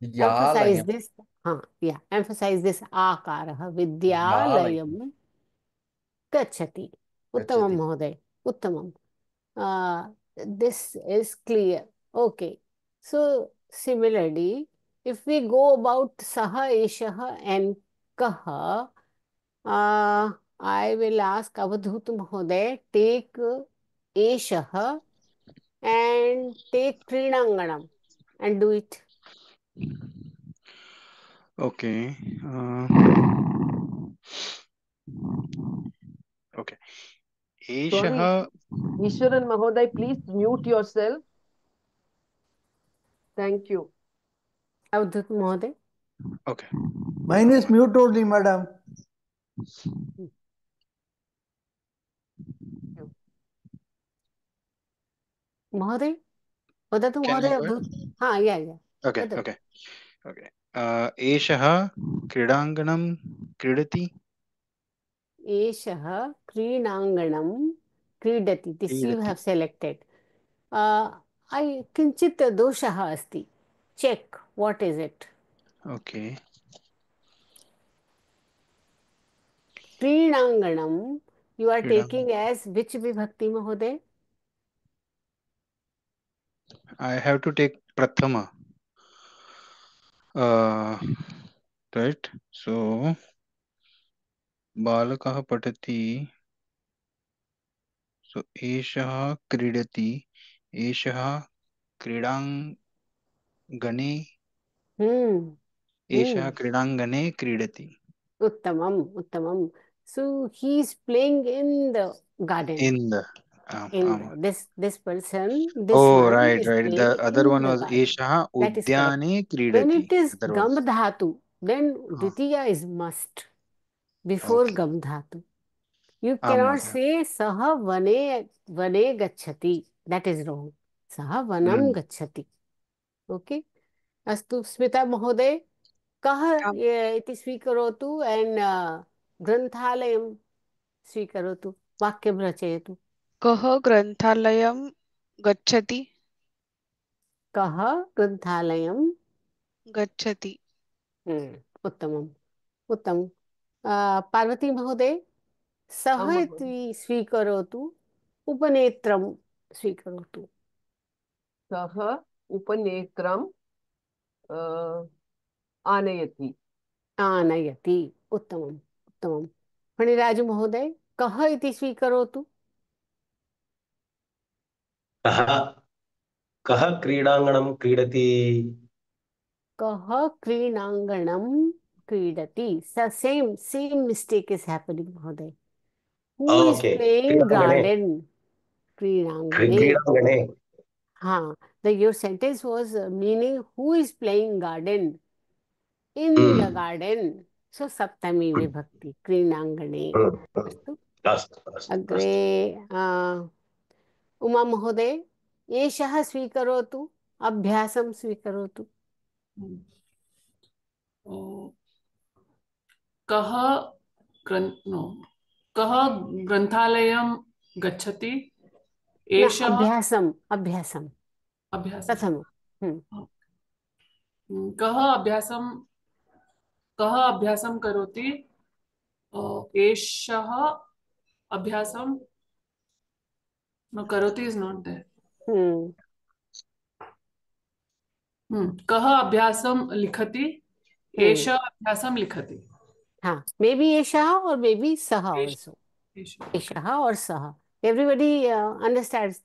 Speaker 1: emphasize
Speaker 2: विद्यालयं
Speaker 1: this emphasize this आकारः
Speaker 2: विद्यालयं
Speaker 1: विद्यालयं गच्छति उत्तमं
Speaker 2: गच्छति
Speaker 1: महोदय उत्तमं this is clear okay so similarly if we go about saha eshaha and kaha I will ask avadhut mahoday take eshaha and take trinanganam and do it
Speaker 5: Okay. Okay. एषः
Speaker 3: Ishwaran Mahoday, please mute yourself. Thank you.
Speaker 1: अवधूत महोदय.
Speaker 5: okay.
Speaker 4: Mine is mute only, madam.
Speaker 1: महोदय वदतु
Speaker 5: Can
Speaker 1: महोदय.
Speaker 5: I go
Speaker 1: Avadhuta.
Speaker 5: ahead?
Speaker 1: हाँ, या
Speaker 5: Okay,
Speaker 1: वदतु.
Speaker 5: okay, okay. एषः क्रीडाङ्गणं क्रीडति.
Speaker 1: एषः क्रीडाङ्गणं क्रीडति. दिस् यू
Speaker 5: क्रीडति.
Speaker 1: Have selected. किञ्चित् दोषः अस्ति. Check what is it.
Speaker 5: Okay.
Speaker 1: क्रीडाङ्गणं यु आर्
Speaker 5: क्रीडाङ्गणं.
Speaker 1: टेकिङ्ग् एस् विच् विभक्ति महोदय?
Speaker 5: I have to take prathama. Right. So बालकः पठति. So एषः क्रीडति. एषः क्रीडाङ्गणे. एषः क्रीडाङ्गणे क्रीडति.
Speaker 1: उत्तमम् उत्तमम्. So he is playing in the garden.
Speaker 5: In the
Speaker 1: This person, this
Speaker 5: oh,
Speaker 1: one
Speaker 5: right,
Speaker 1: is
Speaker 5: right. The
Speaker 1: playing
Speaker 5: other
Speaker 1: in
Speaker 5: one
Speaker 1: the
Speaker 5: was
Speaker 1: garden.
Speaker 5: एषः
Speaker 1: That is correct.
Speaker 5: उद्याने
Speaker 1: When
Speaker 5: क्रीडति.
Speaker 1: it is
Speaker 5: Other
Speaker 1: gam
Speaker 5: was
Speaker 1: dhatu, then ditiya is must before
Speaker 5: okay.
Speaker 1: gam dhatu. You cannot say saha vane gacchati. That is wrong. Saha vanam gacchati. Okay. अस्तु स्मिता महोदय. कः इति स्वीकरोतु and ग्रन्थालयं स्वीकरोतु. वाक्यं रचयतु.
Speaker 6: कः ग्रन्थालयं गच्छति?
Speaker 1: कः ग्रन्थालयं
Speaker 6: गच्छति.
Speaker 1: उत्तमम् उत्तमम्. पार्वती महोदय सः इति स्वीकरोतु. उपनेत्रं स्वीकरोतु.
Speaker 3: सः उपनेत्रं आनयति.
Speaker 1: आनयति. उत्तमम् उत्तमम्. फणिराजु महोदय कः इति स्वीकरोतु.
Speaker 7: कः क्रीडाङ्गणं क्रीडति.
Speaker 1: कः क्रीडाङ्गणं क्रीडति. सेम मिस्टेक इज हैपनिंग महोदय. Who is
Speaker 7: Okay.
Speaker 1: Playing garden. क्रीडाङ्गणे.
Speaker 7: क्रीडाङ्गणे.
Speaker 1: हाँ, your sentence was meaning who is playing garden in the garden. So सप्तमी विभक्ति क्रीडाङ्गणे. अस्तु. अग्रे उमा महोदय एषः स्वीकरोतु. अभ्यासं स्वीकरोतु.
Speaker 8: कः ग्रन्थालयं गच्छति. एषः
Speaker 1: अभ्यासं
Speaker 8: अभ्यासं.
Speaker 1: प्रथमं.
Speaker 8: कः अभ्यासं करोति. एषः अभ्यासं करोति इज नॉट देयर. कः अभ्यासं लिखति. एषः अभ्यासं लिखति.
Speaker 1: हाँ, मे बी एषः और मे बी सः also. एषः और सः. Everybody understands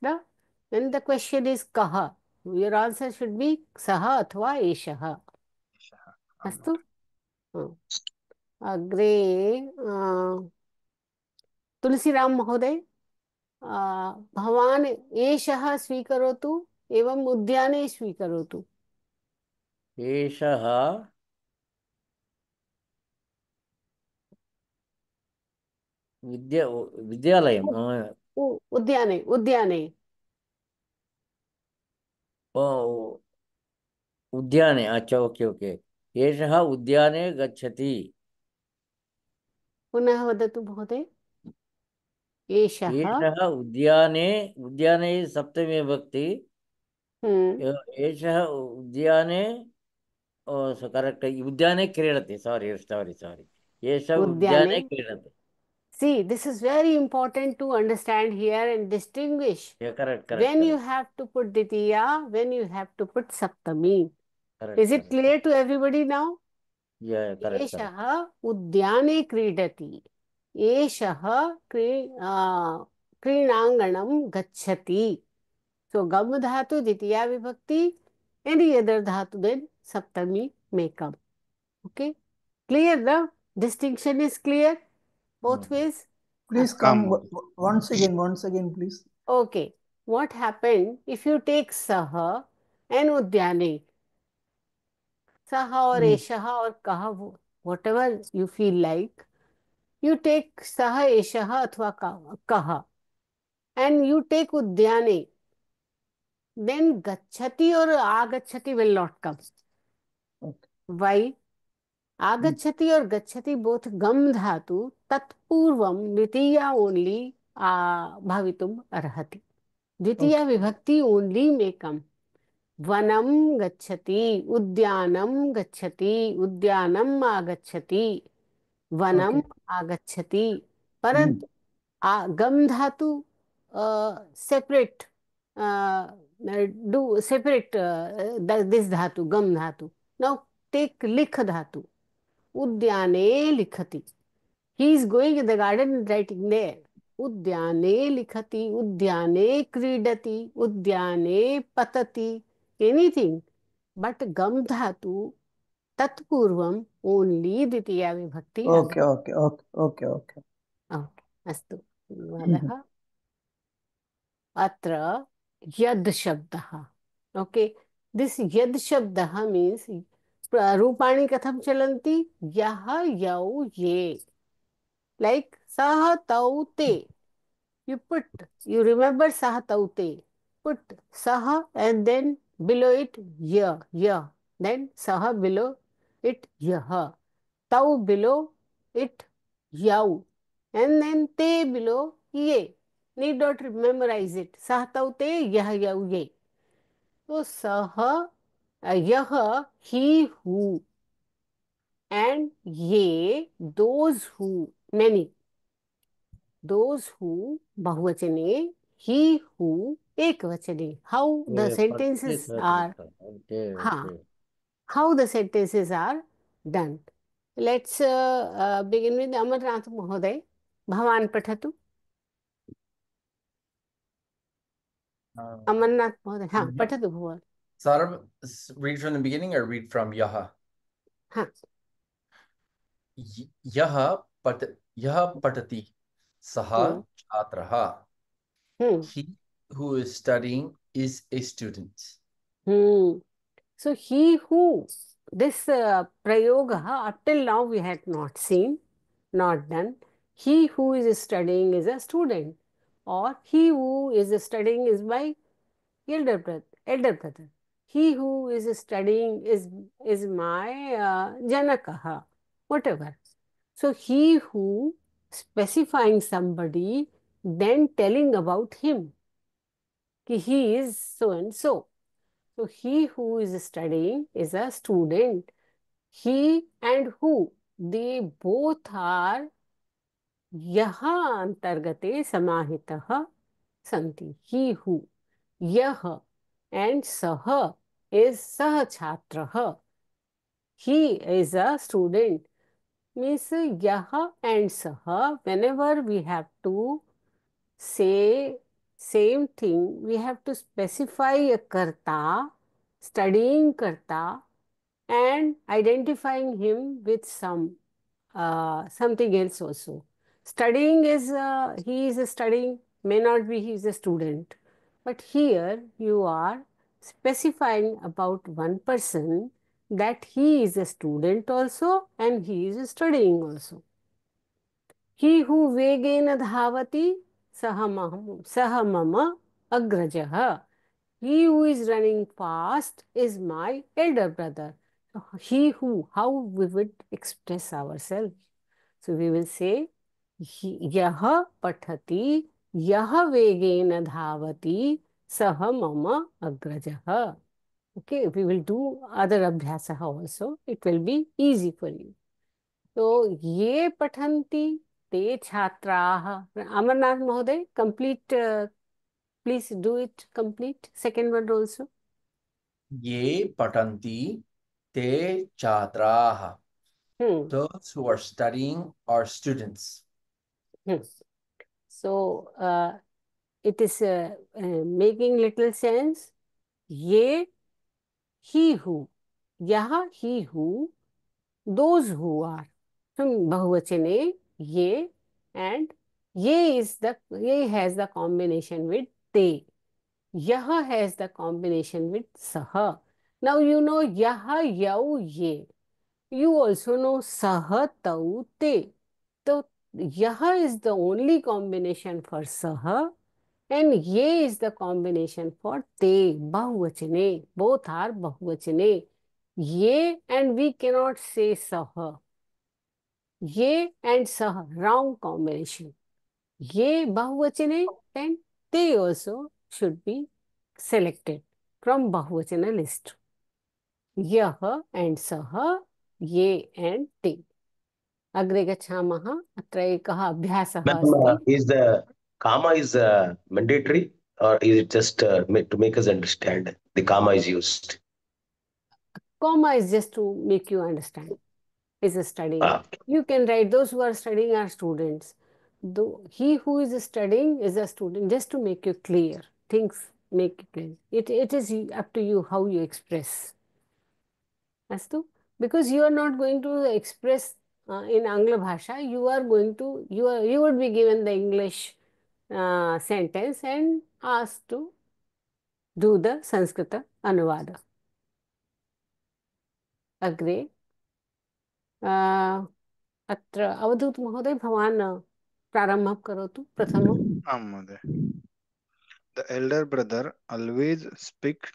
Speaker 1: when the question is कः, your answer should be सः अथवा एषः. अस्तु. अग्रे तुलसीराम महोदय भवान् एषः स्वीकरोतु एवं उद्याने स्वीकरोतु.
Speaker 9: एषः विद्यालयं
Speaker 1: उद्याने
Speaker 9: उद्याने. अच्छा, ओके ओके. एषः उद्याने गच्छति.
Speaker 1: पुनः वदतु महोदय. एषः उद्याने सप्तमी विभक्ति. एषः उद्याने करेक्ट. उद्याने क्रीडति. सॉरी. एषः उद्याने क्रीडति. See, this is very important to understand here and distinguish.
Speaker 9: Yeah, correct.
Speaker 1: When you have to put Ditiya, when you have to put Saptami. Is it clear to everybody now?
Speaker 9: Yeah, correct.
Speaker 1: एषः उद्याने क्रीडति. एषः क्रीडाङ्गणं गच्छति. So gam dhatu Ditiya vibhakti. Any other dhatu then Saptami may come. Okay? Clear, the distinction is clear both ways.
Speaker 4: Please come once again, please.
Speaker 1: Okay. What happened if you take Saha and Udyane? Saha or Eshaha or Kaha, whatever you feel like. You take Saha, Eshaha अथवा Kaha and you take Udyane. Then Gachati or Agachati will not come.
Speaker 4: Okay.
Speaker 1: Why? Agachati or Gachati both gam dhatu tatpurvam Dwitiya only bhavitum arhati. Dwitiya vibhakti only may come. वनम गच्छति, उद्यानम गच्छति, उद्यानम आगच्छति, वनम आगच्छति. परंतु गम धातु separate do separate this dhatu, gam dhatu. Now take likh dhatu. Udyane likhati. He is going in the garden and writing there. Udyane likhati, udyane kridati, udyane patati. Anything. But gam dhatu tatpurvam only द्वितीया विभक्ति.
Speaker 4: Okay.
Speaker 1: अस्तु, धन्यवादः. अत्र यद शब्दः. Okay, this यद शब्दः means रूपाणि कथं चलन्ति? यः, यौ, ये. Like सः, तौ, ते. You remember सः, तौ, ते. Put सः and then below it ya. Then सः below it यः. Tau below it yau. And then te below ye. Need not memorize it. Sah tau te yah yau ye. So sah, yah, he who. And ye, those who, many. Those who, bahuvachane, he who, ekvachane. How the sentences are. How the sentences are done. Let's begin with Amarnath Mahoday. Bhavan Pathatu. Amarnath Mahoday. Ha, Pathatu Bhavan.
Speaker 2: Sarv, read from the beginning or read from Yaha?
Speaker 1: Ha.
Speaker 2: Yaha patati saha chatraha. He who is studying is a student.
Speaker 1: So he who, this prayoga up till now we had not seen, not done. He who is studying is a student, or he who is studying is my elder brother. He who is studying is my Janakaha, whatever. So he who, specifying somebody, then telling about him. He is so and so. So he who is studying is a student. He and who, they both are yaha antargate samahitah santi. He who, yah and sah is sah chhatrah. He is a student. Means yah and sah, whenever we have to say same thing, we have to specify a karta, studying karta, and identifying him with something else also. Studying is he is studying, may not be he is a student, but here you are specifying about one person that he is a student also and he is studying also. He who vegena dhavati saha mama agrajah. He who is running fast is my elder brother. He who, how we would express ourselves. So we will say, yah pathati, yah vegena dhavati, saha mama agrajah. Okay, we will do other abhyasaha also. It will be easy for you. So, ye pathanti, te chhatraah. Amarnath Mahoday, complete, please do it complete. Second word also.
Speaker 2: Ye patanti te chatraha. Those who are studying are students.
Speaker 1: So, it is making little sense. Ye, he who. Yaha, he who. Those who are. From bahuvachane, ye and Ye has the combination with te. Yah has the combination with sah. Now you know yah, yau, ye. You also know sah, tau, te. So yah is the only combination for sah, and ye is the combination for te. Bahuvachane. Both are bahuvachane. Ye and we cannot say sah. Ye and sah, wrong combination. Ye bahuvachane and they also should be selected from bahuvachana list. Yah and sah, ye and te. अग्रे गच्छामः. अत्र एकः अभ्यासः
Speaker 7: Ma'am,
Speaker 1: अस्ति.
Speaker 7: is the comma is mandatory, or is it just to make us understand the comma is used?
Speaker 1: Comma is just to make you understand. Is studying.
Speaker 7: Ah,
Speaker 1: You can write, those who are studying are students. Though he who is studying is a student, just to make you clear. Things make it clear. It is up to you how you express. Astu? Because you are not going to express in Angla Bhasha, you are going to, you would be given the English sentence and asked to do the Sanskrita Anuvada. अग्रे अत्र अवधूत महोदय, भवान् प्रारम्भं करोतु प्रथमम्.
Speaker 5: आं महोदय. The elder brother always speaks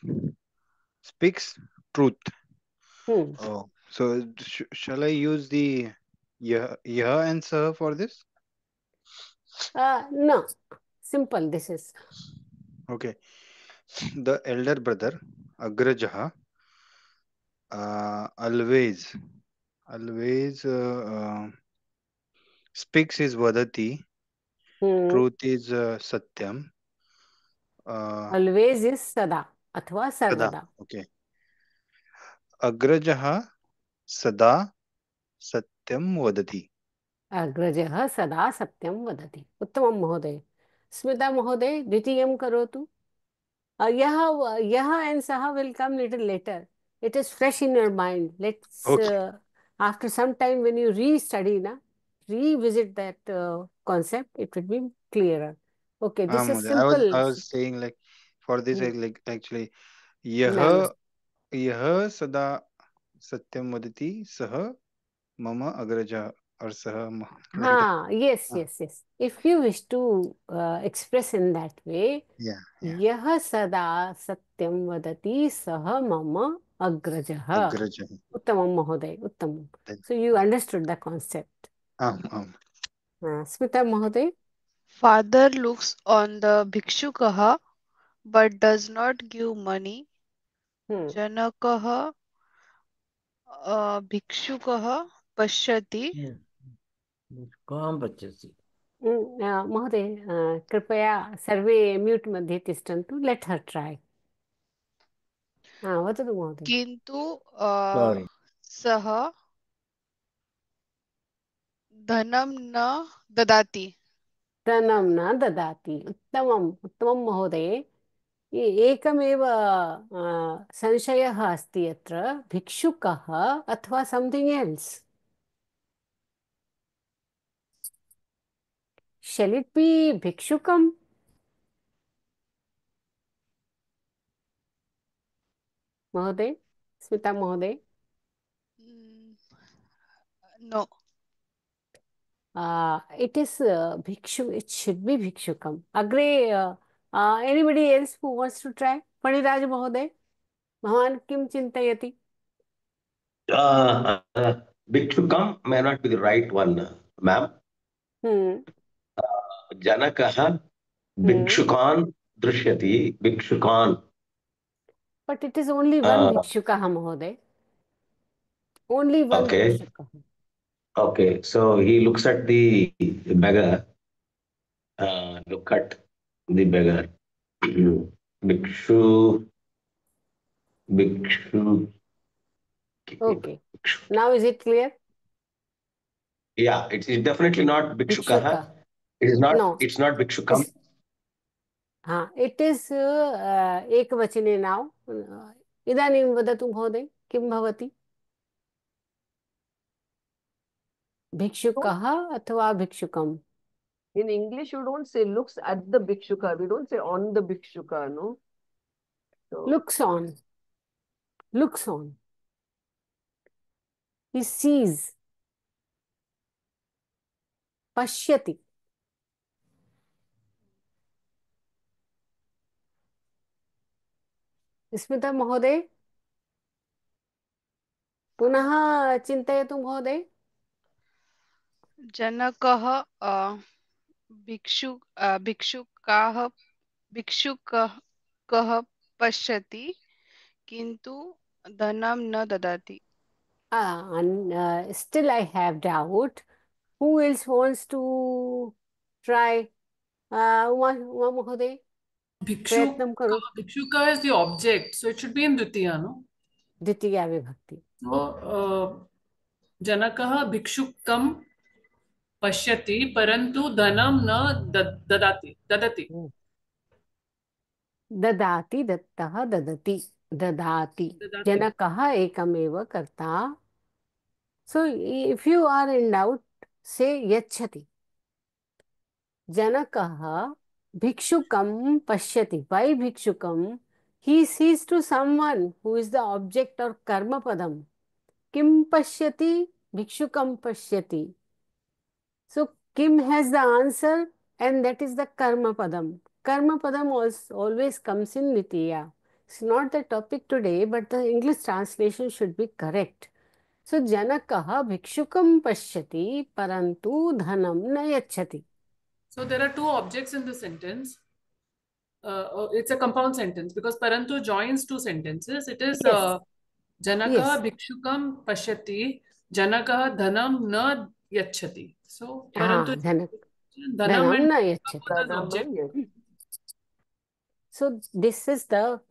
Speaker 5: truth. Oh, so shall I use the yah and sah for this?
Speaker 1: No, simple this is.
Speaker 5: Okay. The elder brother Agrajah always speaks his vadati. Truth is satyam.
Speaker 1: Always is sada अथवा सर्वदा.
Speaker 5: Okay. Agrajah sada satyam vadati.
Speaker 1: अग्रजः सदा सत्यं वदति. उत्तमं महोदय. स्मिता महोदय, द्वितीयं करोतु. Yah and Saha will come little later. It is fresh in your mind. Let's after some time when you revisit that concept, it will be clearer. Okay, this is simple.
Speaker 5: I was saying like for this like actually yah sada satyam vadati sah mama agraja or sah.
Speaker 1: Yes. If you wish to express in that way, yah sada satyam vadati sah mama agrajah. Uttamam Mahoday, uttamam. So you understood the concept. Smita Mahoday.
Speaker 6: Father looks on the bhikshukah but does not give money. Janakah भिक्षुकः पश्यति.
Speaker 9: कं पश्यसि?
Speaker 1: महोदय, कृपया सर्वे mute मध्ये तिष्ठन्तु. लेट् हर् try. वदतु महोदय.
Speaker 6: किन्तु सः धनं न ददाति.
Speaker 1: धनं न ददाति. उत्तमम् उत्तमं महोदय. एकमेव संशयः अस्ति अत्र. भिक्षुकः अथवा something else? Shall it be bhikshukam? Mahoday, Smita Mahoday.
Speaker 6: No.
Speaker 1: It is bhikshu. It should be bhikshukam. Agre, anybody else who wants to try? Paniraj Mahoday, Bhavan kim chintayati?
Speaker 7: Bhikshukam may not be the right one, ma'am. Janakah Bhikshukan drishyati. Bhikshukan.
Speaker 1: But it is only one bhikshukah, Mahoday. Only one bhikshukah.
Speaker 7: Okay, so he looks at the beggar. Look at the beggar. Bhikshu.
Speaker 1: Okay. Now is it clear?
Speaker 7: Yeah, it's definitely not bhikshukah. It is not. No. It's not bhikshukam.
Speaker 1: It is ekvachane now. Idanim vadatu mहोदय, किं भवति? भिक्षुकः अथवा भिक्षुकम्?
Speaker 3: In English, you don't say looks at the Bhikshuka. We don't say on the Bhikshuka, no? So,
Speaker 1: Looks on. Looks on. He sees. Pashyati. Smita महोदय पुनः चिन्तयतु महोदय.
Speaker 6: जनकः भिक्षुकाः भिक्षुकः पश्यति किन्तु धनं न ददाति.
Speaker 1: Still I have doubt. Who else wants to try? Uma महोदय प्रयत्नं करोतु.
Speaker 8: Bhikshuka is the object, so it should be in Dvitiya, no?
Speaker 1: द्वितीया विभक्ति.
Speaker 8: So, जनकः भिक्षुकं पश्यति परंतु धनं न ददाति ददति.
Speaker 1: ददाति दत्तः ददति ददाति. जनकः एकमेव कर्ता. So if you are in doubt, say यच्छति. जनकः भिक्षुकं पश्यति. Why भिक्षुकं? He sees to someone who is the object or karma padam. Kim pashyati? Bhikshukam pashyati. So Kim has the answer and that is the karma padam. Karma padam always comes in Nitiya. It's not the topic today, but the English translation should be correct. So Janakah bhikshukam pashyati parantu dhanam na yachati.
Speaker 8: So there are two objects in the sentence. It's a compound sentence because parantu joins two sentences. It is
Speaker 1: Yes.
Speaker 8: Janakah
Speaker 1: Yes.
Speaker 8: bhikshukam pashyati, Janakah dhanam na yachati. So parantu
Speaker 1: Dhanam
Speaker 8: dhanam and
Speaker 1: na yachati.
Speaker 8: both as object.
Speaker 3: yes.
Speaker 1: So this is the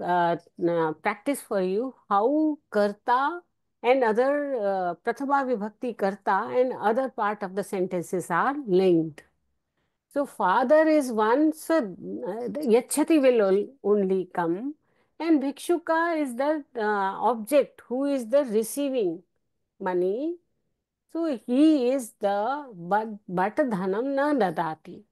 Speaker 1: practice for you how karta and other prathama vibhakti karta and other part of the sentences are linked. So father is one, so yachati will only come, and bhikshuka is the object who is the receiving money. So he is the but dhanam na dadati.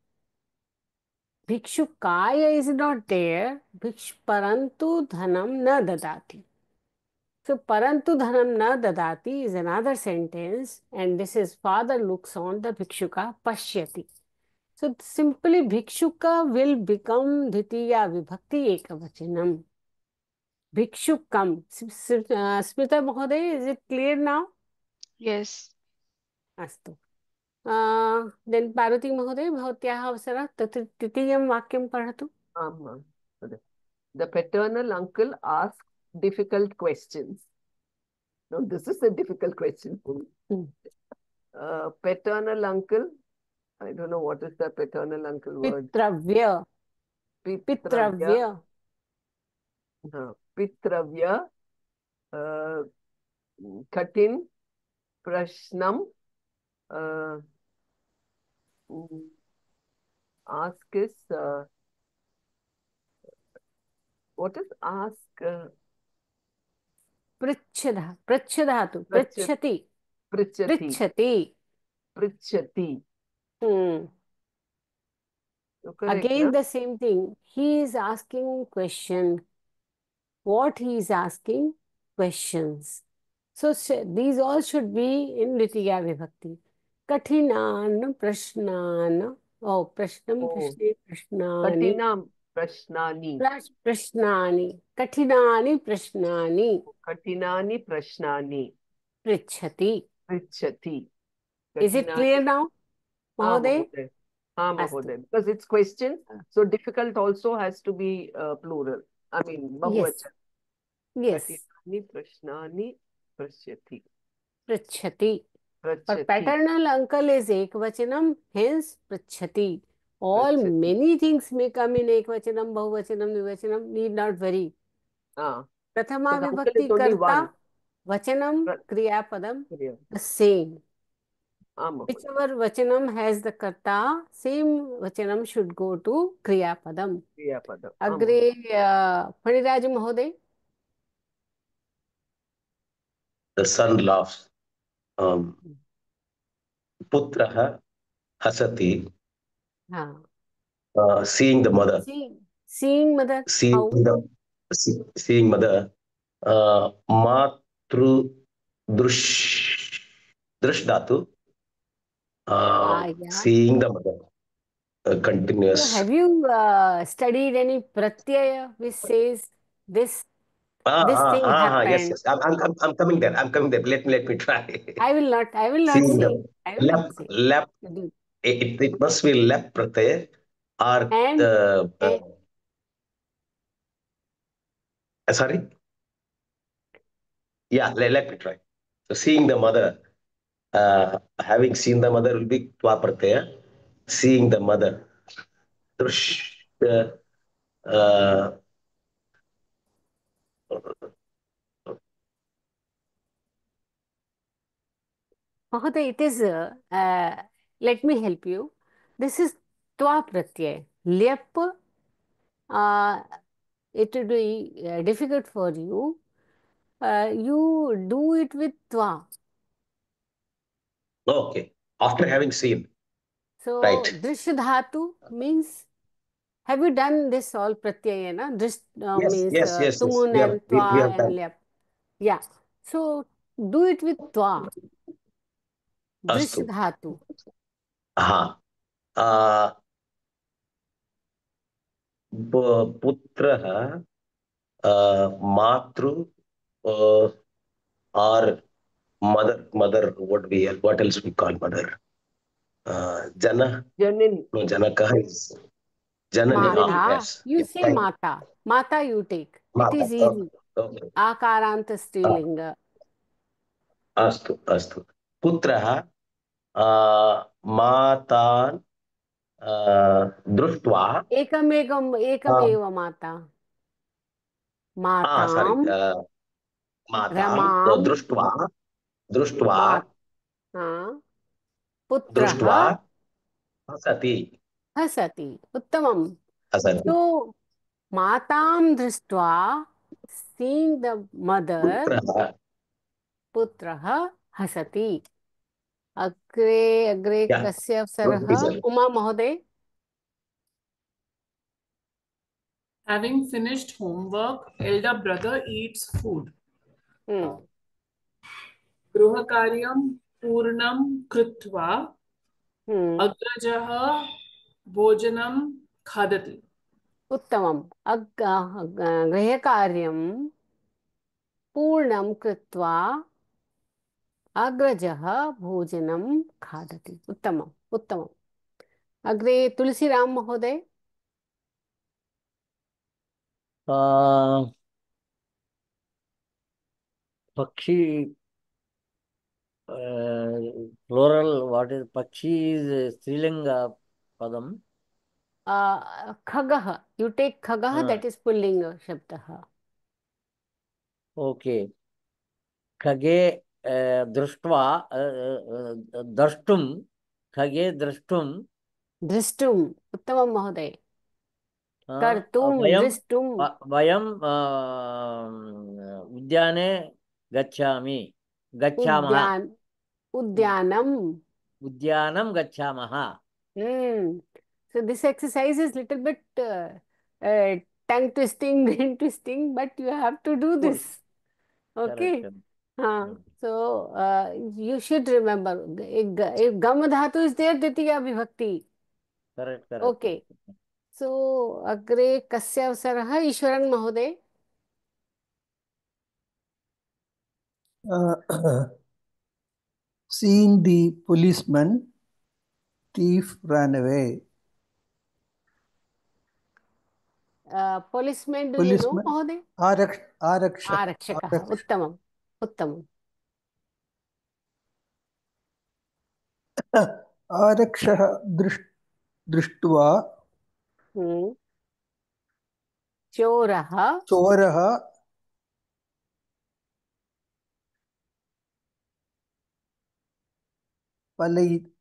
Speaker 1: Bhikshukaya is not there. Parantu dhanam na dadati. So parantu dhanam na dadati is another sentence, and this is father looks on the bhikshuka pashyati. So simply bhikshuka will become dvitiya vibhakti ekavachanam. Bhikshukam. Smita Mahoday, is it clear now?
Speaker 6: Yes.
Speaker 1: Astu. Then Parvati Mahoday, bhavत्याः अवसरः तृतीयं वाक्यं पठतु.
Speaker 3: The paternal uncle asks difficult questions. No, this is a difficult question for me. Paternal uncle, I don't know what is the paternal uncle word.
Speaker 1: Pitravya. Pitravya.
Speaker 3: Pitravya. Katin. Prashnam. Ask is what is ask?
Speaker 1: Prichhada. Prichhadatu. Prichhati.
Speaker 3: Prichhati.
Speaker 1: Prichhati.
Speaker 3: Correct,
Speaker 1: Again the same thing. He is asking question. What he is asking? Questions. So these all should be in Dvitiya Vibhakti. Kathinan prashnan. Oh, prashnam, prashne, prashnani.
Speaker 3: Katinam prashnani.
Speaker 1: Prashnani. Kathinani prashnani.
Speaker 3: Katinani prashnani.
Speaker 1: Prichhati.
Speaker 3: Prichhati.
Speaker 1: Is it clear now, Mahoday?
Speaker 3: Mahoday. Because it's question, so difficult also has to be plural. I mean, bahuvachan.
Speaker 1: Yes.
Speaker 3: Katinani prashnani prashyati.
Speaker 1: Prichhati. But paternal uncle is ekvachanam, hence prichhati. All many things may come in ekvachanam, bahuvachanam, dvivachanam, need not worry. Prathama vibhakti karta, vachanam, kriyapadam, the same. Whichever vachanam has the karta, same vachanam should go to kriyapadam. Agre, Phaniraj Mahoday.
Speaker 7: The son laughs. Putraha hasati
Speaker 1: हाँ.
Speaker 7: Seeing the mother.
Speaker 1: Seeing mother.
Speaker 7: Seeing
Speaker 1: How?
Speaker 7: the seeing mother. Matru drush drush dhatu.
Speaker 1: Yeah.
Speaker 7: Seeing the mother.
Speaker 1: So
Speaker 7: Continuous.
Speaker 1: have you studied any pratyaya which says this thing
Speaker 7: Yes,
Speaker 1: happened?
Speaker 7: yes. I'm coming there. I'm coming there. Let me try.
Speaker 1: I will not
Speaker 7: Seeing
Speaker 1: say.
Speaker 7: the
Speaker 1: I will not say.
Speaker 7: lap. It must be lap pratyay or
Speaker 1: And,
Speaker 7: sorry. Yeah, let me try. So seeing the mother, having seen the mother will be twa pratyaya. Seeing the mother, drush, uh,
Speaker 1: Mahoday, it is, let me help you. This is twa pratyay. Lep, it would be difficult for you. You do it with twa.
Speaker 7: okay. After having seen,
Speaker 1: So,
Speaker 7: right?
Speaker 1: drish dhatu means, have you done this all pratyaya? Na? Drish means
Speaker 7: Yes.
Speaker 1: tumun
Speaker 7: We have
Speaker 1: and
Speaker 7: we
Speaker 1: twa
Speaker 7: have
Speaker 1: and
Speaker 7: done.
Speaker 1: lep. Yeah. So, do it with twa. Drish
Speaker 7: Astu.
Speaker 1: dhatu.
Speaker 7: Uh, पुत्रः matru or mother what else we call mother? Jana.
Speaker 3: Janani.
Speaker 7: No, Janaka is Janani.
Speaker 1: Mata.
Speaker 7: Yes.
Speaker 1: You say
Speaker 7: Thank you.
Speaker 1: mata. Mata you take. It
Speaker 7: Mata.
Speaker 1: is easy.
Speaker 7: Okay.
Speaker 1: Akaranta strilinga.
Speaker 7: अस्तु पुत्रः मातान् दृष्ट्वा
Speaker 1: एकमेव माता.
Speaker 7: सारी
Speaker 1: मातां
Speaker 7: मातां
Speaker 1: रमां
Speaker 7: दृष्ट्वा
Speaker 1: पुत्रः
Speaker 7: हसति
Speaker 1: हसति. उत्तमम्.
Speaker 7: हसति
Speaker 1: So, मातां दृष्ट्वा, seeing the mother, पुत्रः हसति. अग्रे कस्य अवसरः? उमा महोदय.
Speaker 8: Having finished homework, elder brother eats food. गृहकार्यं पूर्णं कृत्वा अग्रजः भोजनं खादति.
Speaker 1: उत्तमम्. गृहकार्यं पूर्णं कृत्वा अग्रजः भोजनं खादति. उत्तमम्. उत्तमम्. अग्रे तुलसीराम महोदय.
Speaker 9: Pakshi, plural, what is Pakshi is Strilinga padam.
Speaker 1: खगः. You take खगः, that is पुल्लिंग शब्दः.
Speaker 9: Okay. खगे दृष्ट्वा द्रष्टुं खगे द्रष्टुं
Speaker 1: दृष्टुम्. उत्तमं महोदय. कर्तुं दृष्टुं.
Speaker 9: वयं उद्याने गच्छामः. उद्यानं गच्छामः.
Speaker 1: So this exercise is little bit tongue twisting, brain twisting, but you have to do this. Okay. So you should remember, if gam dhatu is there, द्वितीया विभक्ति.
Speaker 9: Correct.
Speaker 1: Okay. So अग्रे कस्य अवसरः? ईश्वरन् महोदय.
Speaker 4: Seeing the policeman, thief ran away.
Speaker 1: Policeman, do you know, महोदय? आरक्षकः. उत्तमम्. उत्तमम्.
Speaker 4: आरक्षः दृष्ट्वा चोरः पलायितः.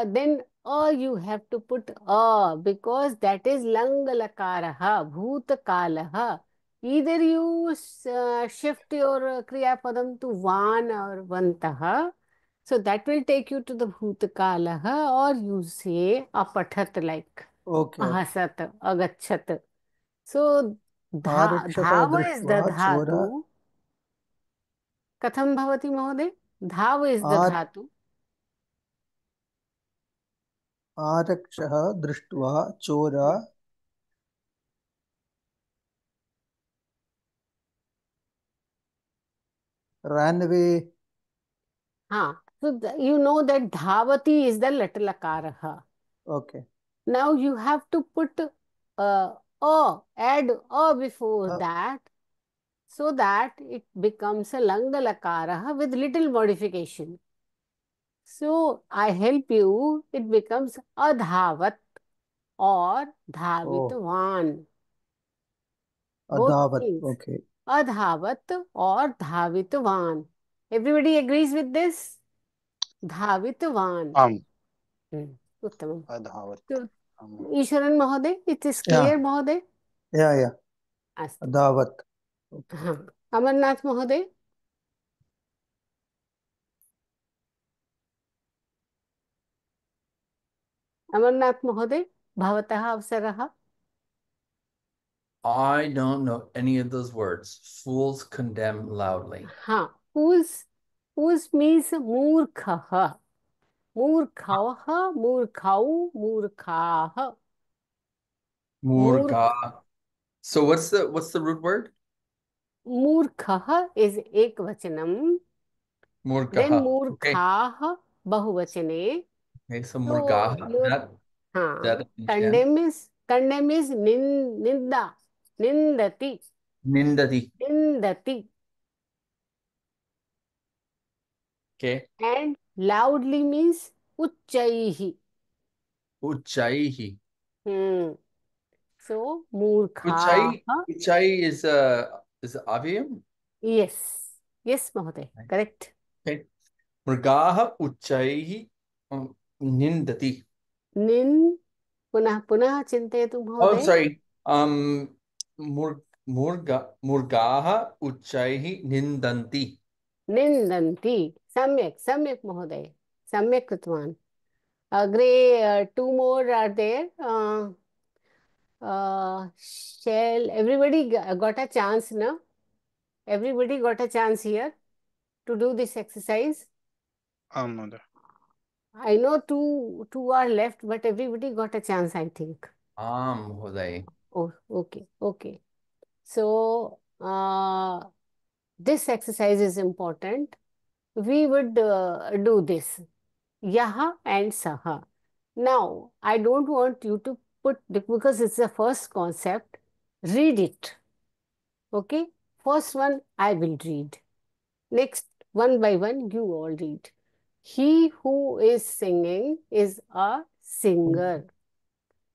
Speaker 1: Then you have to put because that is lang lakarah, bhutkalah. Either you shift your Kriya Padam to Van or Vantah. So that will take you to the Bhutkalaha, or you say Apathat, like
Speaker 4: Okay.
Speaker 1: Ahasat, Agachat. So
Speaker 4: आरक्षः
Speaker 1: Dhava is the
Speaker 4: दृष्ट्वा चोर
Speaker 1: dhatu. Katham bhavati mahoday? Dhav is the
Speaker 4: आर
Speaker 1: dhatu.
Speaker 4: आरक्षः दृष्ट्वा चोर ran away.
Speaker 1: So you know that dhavati is the latal akaraha.
Speaker 4: Okay.
Speaker 1: Now you have to put add a before that, so that it becomes a langalakaraha with little modification. So I help you, it becomes adhavat or
Speaker 4: Oh,
Speaker 1: dhavitvan. Both
Speaker 4: adhavat.
Speaker 1: things.
Speaker 4: Okay.
Speaker 1: Adhavat or dhavitvan. Everybody agrees with this? Dhavitvan. Uttamam.
Speaker 5: अधावत्
Speaker 1: So, Isharan Mahoday, it is
Speaker 4: Yeah.
Speaker 1: clear, Mahoday?
Speaker 4: Yeah.
Speaker 1: Astu.
Speaker 4: Adhavat. Okay.
Speaker 1: Amarnath Mahoday? Amarnath Mahoday, Bhavatah Avsarah?
Speaker 2: I don't know any of those words. Fools condemn loudly.
Speaker 1: Fools means Murkhaha. Murkhavaha, Murkhau, Murkhaha.
Speaker 2: Murga. So what's the root word?
Speaker 1: Murkhaha is ekvachanam.
Speaker 2: Murgaha.
Speaker 1: Then
Speaker 2: Okay.
Speaker 1: Murkhaha, bahuvachane.
Speaker 2: Okay, so
Speaker 1: So
Speaker 2: Murgaha.
Speaker 1: your
Speaker 2: That I understand.
Speaker 1: condemn is ninda. Nindati.
Speaker 2: Nindati.
Speaker 1: Nindati.
Speaker 2: Okay.
Speaker 1: And loudly means uchchaihi.
Speaker 2: Uchaihi.
Speaker 1: So murkhaha.
Speaker 2: Uchai is avyam?
Speaker 1: Yes. Yes, Mahoday. Correct.
Speaker 2: Okay. Murgaha uchaihi nindati.
Speaker 1: Punah चिन्तयतु
Speaker 2: Oh,
Speaker 1: महोदय.
Speaker 2: sorry. Murgaha uchaihi nindanti.
Speaker 1: निन्दन्ति. सम्यक् महोदय. सम्यक् कृतवान्. Agre, two more are there. Shall everybody got a chance now? Everybody got a chance here to do this exercise.
Speaker 5: महोदय.
Speaker 1: I know two are left, but everybody got a chance, I think.
Speaker 2: Mhoday.
Speaker 1: Oh, okay. So this exercise is important. We would do this. Yaha and Saha. Now, I don't want you to put, because it's the first concept, read it. Okay? First one, I will read. Next, one by one, you all read. He who is singing is a singer.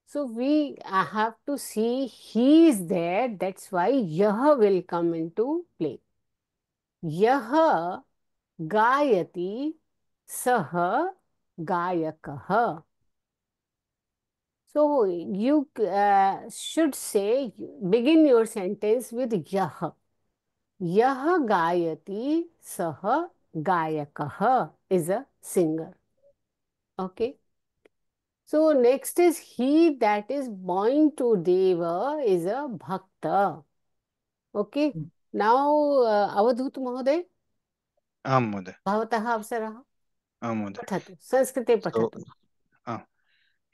Speaker 1: So we have to see he is there. That's why yah will come into play. Yah gayati sah gayakah. So you should say, begin your sentence with yah. Yah gayati sah gayakah is a singer. Okay. So next is he that is bowing to Deva is a bhakta. Okay. Now Avadhut Mahoday.
Speaker 5: महोदय.
Speaker 1: Bhavatah Avsarah.
Speaker 5: महोदय.
Speaker 1: Pathatu. Sanskrite pathatu.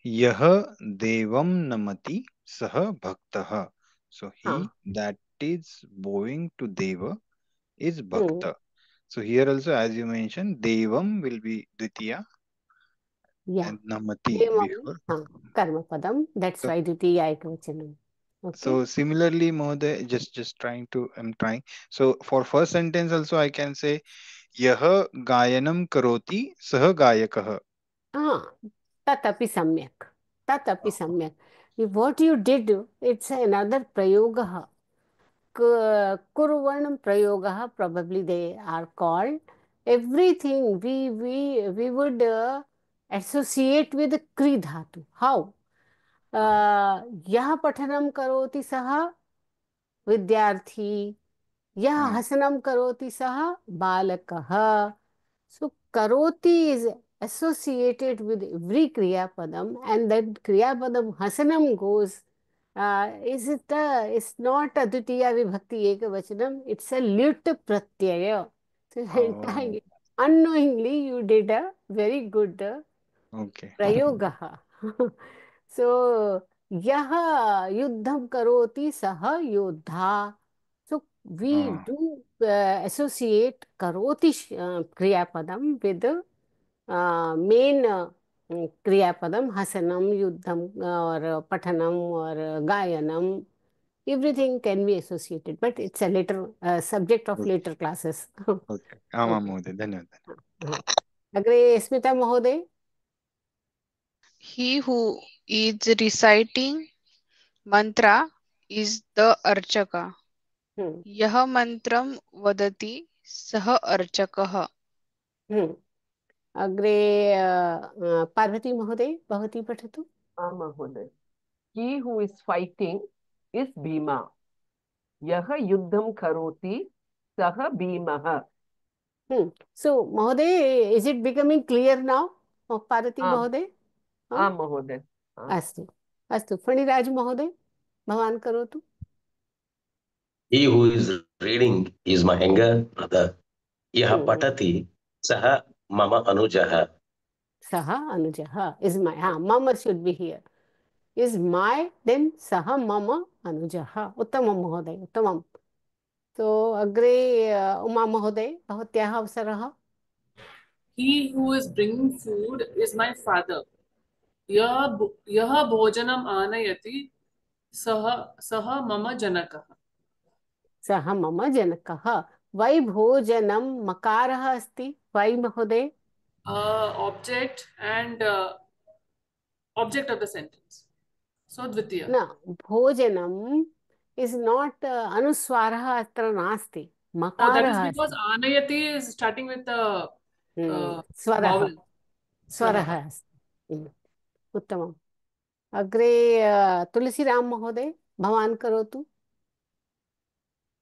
Speaker 5: यह देवं नमति सः भक्तः. So he that is bowing to Deva is bhakta. So here also, as you mentioned, devam will be dvitiya.
Speaker 1: Yeah.
Speaker 5: And namati
Speaker 1: Devam,
Speaker 5: before.
Speaker 1: karma padam. That's why dvitiya ekvachanam. Okay.
Speaker 5: So similarly, Mahoday, just trying to, I'm trying. So for first sentence also I can say, यह गायनम करोति सः गायकः.
Speaker 1: Tatapi samyak. Tatapi samyak. What you did, it's another prayogaha. Kuruvarnam prayogaha, probably they are called. Everything we would associate with kri dhatu. How? Yah pathanam karoti saha. विद्यार्थी. यः हसनं करोति सः बालकः. So karoti is associated with every kriya padam, and that kriya padam hasanam goes. Is it it's not a dvitiya vibhakti ekavachanam, it's a lit pratyaya. So
Speaker 5: Oh,
Speaker 1: unknowingly you did a very good
Speaker 5: okay.
Speaker 1: प्रयोगः. So यः युद्धं करोति सः योद्धा. So we do associate karoti kriyapadam with main kriyapadam hasanam, yuddham, or pathanam, or gayanam. Everything can be associated, but it's a later subject of
Speaker 5: Okay.
Speaker 1: later classes.
Speaker 5: Okay. आमां
Speaker 1: Okay.
Speaker 5: महोदय, धन्यवादः.
Speaker 1: अग्रे स्मिता महोदय.
Speaker 6: He who is reciting mantra is the archaka. यः मन्त्रं वदति सः अर्चकः.
Speaker 1: अग्रे पार्वती महोदय भवती पठतु.
Speaker 3: आं महोदय. He who is fighting is Bhima. यः युद्धं करोति सः भीमः.
Speaker 1: So महोदय, is it becoming clear now, Parvati महोदय?
Speaker 3: आं महोदय.
Speaker 1: अस्तु अस्तु. फणिराज महोदय भवान् करोतु.
Speaker 7: He who is reading is my younger brother. यः पठति सः मम अनुजः.
Speaker 1: सः अनुजः is my. मम should be here. Is my, then सः मम अनुजः. उत्तमं महोदय, उत्तमं. तो अग्रे उमा महोदय भवत्याः अवसरः.
Speaker 8: He who is bringing food is my father. यः भोजनम् आनयति सः मम जनकः.
Speaker 1: सः मम जनकः. वै भोजनं मकारः अस्ति. वै महोदय.
Speaker 8: Object and object of the sentence. So द्वितीय.
Speaker 1: न, भोजनम् is not अनुस्वारः अत्र नास्ति.
Speaker 8: That is
Speaker 1: मकारः
Speaker 8: because
Speaker 1: अस्ति.
Speaker 8: आनयति is starting with the
Speaker 1: स्वरः.
Speaker 8: vowel.
Speaker 1: स्वरः अस्ति. उत्तमम्. अग्रे तुलसीराम महोदय भवान् करोतु.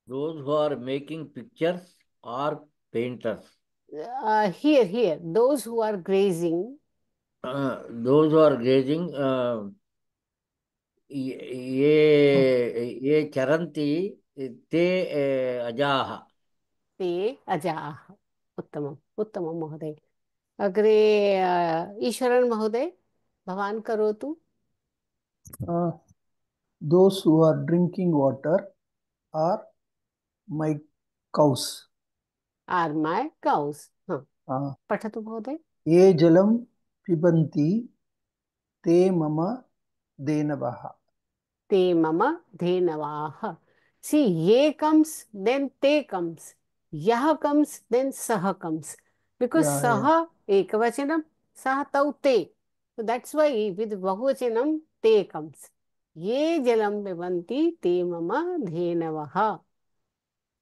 Speaker 9: Those who are making pictures are painters.
Speaker 1: Here, those who are grazing.
Speaker 9: Those who are grazing, ये चरन्ति ते अजाः.
Speaker 1: ते अजाः. उत्तमम् उत्तमं महोदय. अग्रे ईश्वरन् महोदय भवान् करोतु.
Speaker 4: Those who are drinking water are my cows.
Speaker 1: Are my cows. पठतु महोदय.
Speaker 4: ये जलं पिबन्ति ते मम धेनवः.
Speaker 1: ते मम धेनवाः. See, ye comes, then te comes. Yah comes, then sah comes. Because sah ekavachanam, sah tau te. So that's why with bahuvachanam te comes. Ye jalam pibanti te mama dhenavah.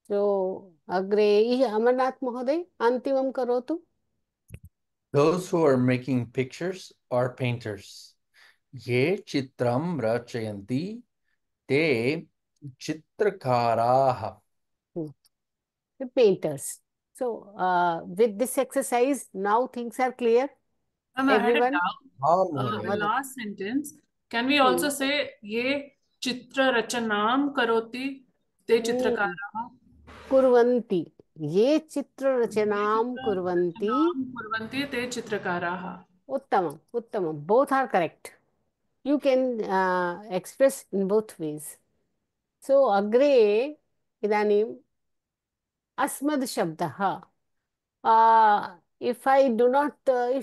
Speaker 1: So agre Amarnath Mahoday, antimam karotu.
Speaker 2: Those who are making pictures are painters. ये चित्रं रचयन्ति ते चित्रकाराः.
Speaker 1: The painters. So with this exercise, now things are clear.
Speaker 8: Ma'am, I had a
Speaker 1: Everyone.
Speaker 8: doubt. The last sentence. Can we also say ये चित्र रचनाम करोति ते चित्रकाराः?
Speaker 1: कुर्वन्ति. ये चित्र रचनाम कुर्वन्ति.
Speaker 8: कुर्वन्ति ते चित्रकाराः.
Speaker 1: उत्तमम् उत्तमम्. Both are correct. You can express in both ways. So अग्रे इदानीं अस्मद् शब्दः. If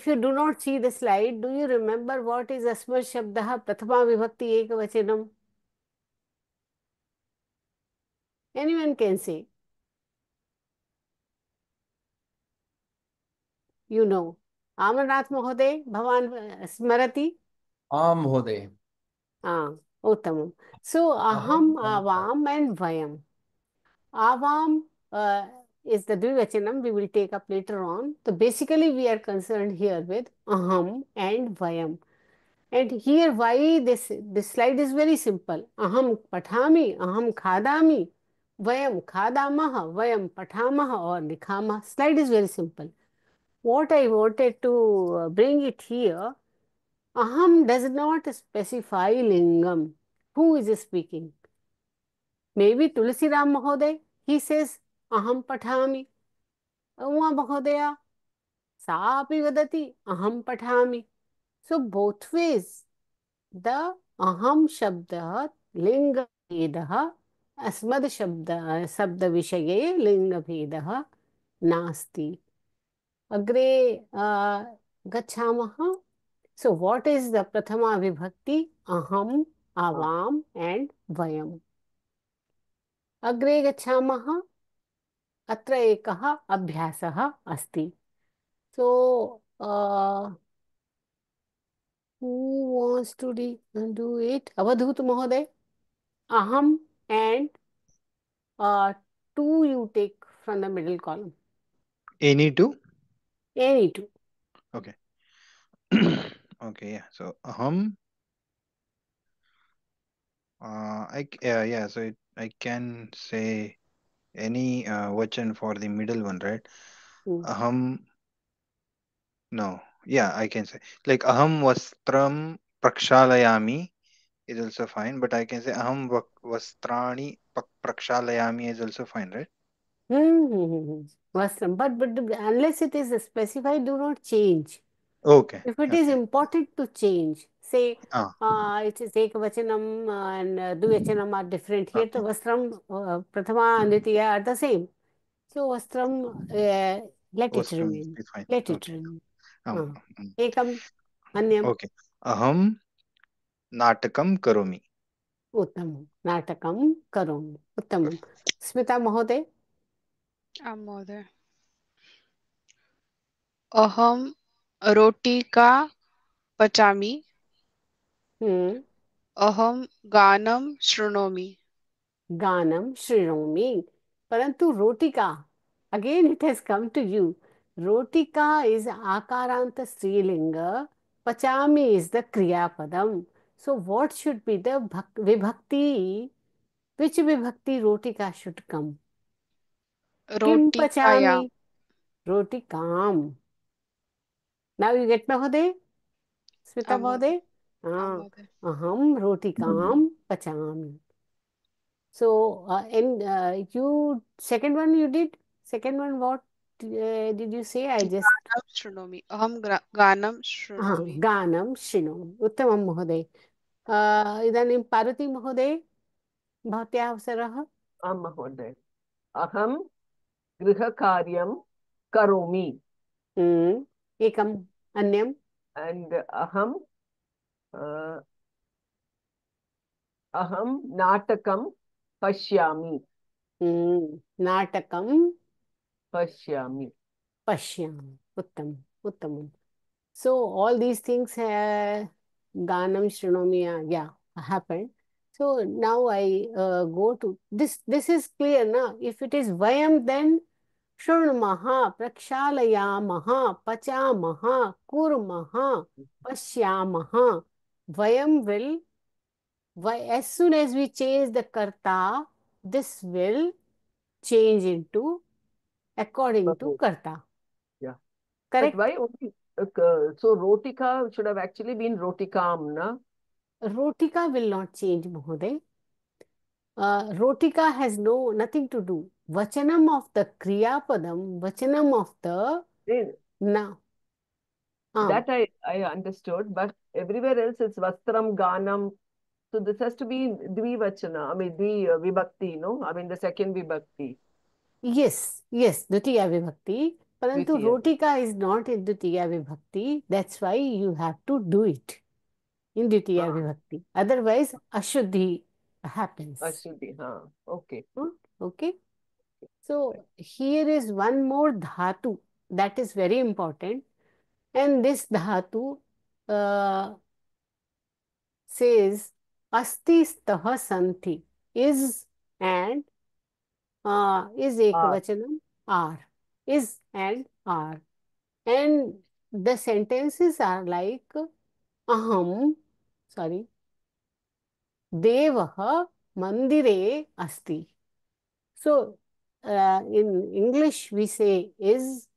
Speaker 1: you do not see the slide, do you remember what is अस्मद् शब्दः? प्रथमा विभक्ति एकवचनम्. Anyone can say. You know. Amarnath Mahoday, भवान् स्मरति?
Speaker 2: आं महोदय.
Speaker 1: उत्तमम्. So aham, avam and vayam. Avam is the dvivachanam we will take up later on. So basically we are concerned here with aham and vayam. And here why this slide is very simple. Aham pathami, aham khadami, vayam khadamah, vayam pathamah or likhamah. Slide is very simple. What I wanted to bring it here, aham does not specify lingam. Who is speaking? Maybe Tulsi Ram Mahoday. He says aham pathami. Uma Mahodaya sa api vadati aham pathami. So both ways the aham shabda linga भेदः अस्मद् शब्दविषये लिङ्गभेदः नास्ति. अग्रे गच्छामः. So what is the prathama vibhakti? Aham, avam and vayam. अग्रे गच्छामः. अत्र एकः अभ्यासः अस्ति. So who wants to do it? अवधूत महोदय. Aham and two you take from the middle column.
Speaker 5: Any two?
Speaker 1: Any two.
Speaker 5: Okay. Okay, yeah. So aham. So I can say any vachan for the middle one, right? Aham. No. Yeah, I can say like aham vastram prakshalayami is also fine, but I can say aham vastrani prakshalayami is also fine, right?
Speaker 1: Vastram. But unless it is specified, do not change.
Speaker 5: Okay.
Speaker 1: If it is important to change, say it is ekavachanam and dvivachanam are different. Here the vastram, prathama and ditya are the same. So vastram, let it remain. Let it remain. Ekam anyam.
Speaker 5: Okay. Aham natakam karomi.
Speaker 1: उत्तमं. नाटकं करोमि. उत्तमं. स्मिता महोदय.
Speaker 6: महोदय. अहम रोटिका पचामि. अहम गानं शृणोमि.
Speaker 1: गानं शृणोमि. परंतु रोटिका, again it has come to you. Rotika is akaranta strilinga. Pachami is the kriya padam. So what should be the vibhakti? Which vibhakti rotika should come? Kim pachami? Rotikam. Now you get Mahoday? Smita Mahoday? Aham rotikam pachami. So, you, second one you did? Second one what did you say? I just...
Speaker 6: शृणोमि. अहम गानं शृणोमि.
Speaker 1: गानं शृणोमि. उत्तमं महोदय. इदानीं पार्वती महोदय, भवत्याः अवसरः.
Speaker 3: आं महोदय. अहं गृहकार्यं करोमि.
Speaker 1: एकम् अन्यम्.
Speaker 3: And अहं नाटकं पश्यामि.
Speaker 1: नाटकं
Speaker 3: पश्यामि.
Speaker 1: पश्यामि. उत्तमम्. उत्तमम्. So all these things ganam shrunomi happened. So now I go to this. This is clear now. If it is vayam, then shrunmaha, prakshalayamaha, pachamaha, kurmaha, pashyamaha. Vayam will, as soon as we change the karta, this will change into according to karta.
Speaker 3: Yeah.
Speaker 1: Correct?
Speaker 3: But why only? So rotika should have actually been rotikam, na?
Speaker 1: Rotika will not change, Mahoday. Rotika has nothing to do. Vachanam of the Kriya Padam, Vachanam of the na.
Speaker 3: That I understood, but everywhere else it's Vastram, Ganam. So this has to be Dvivachana, I mean Vibhakti, no? I mean the second Vibhakti.
Speaker 1: Yes, Dutiya Vibhakti. Parantu Rotika is not in Dutiya Vibhakti. That's why you have to do it in Dutiya Vibhakti. Otherwise, Ashuddhi happens.
Speaker 3: Ashuddhi, okay.
Speaker 1: Okay. So here is one more dhatu that is very important. And this dhatu says asti staha santi, is and is ekavachanam are, is and are. And the sentences are like अहम, sorry, देवः मंदिरे अस्ति. So, in English we say is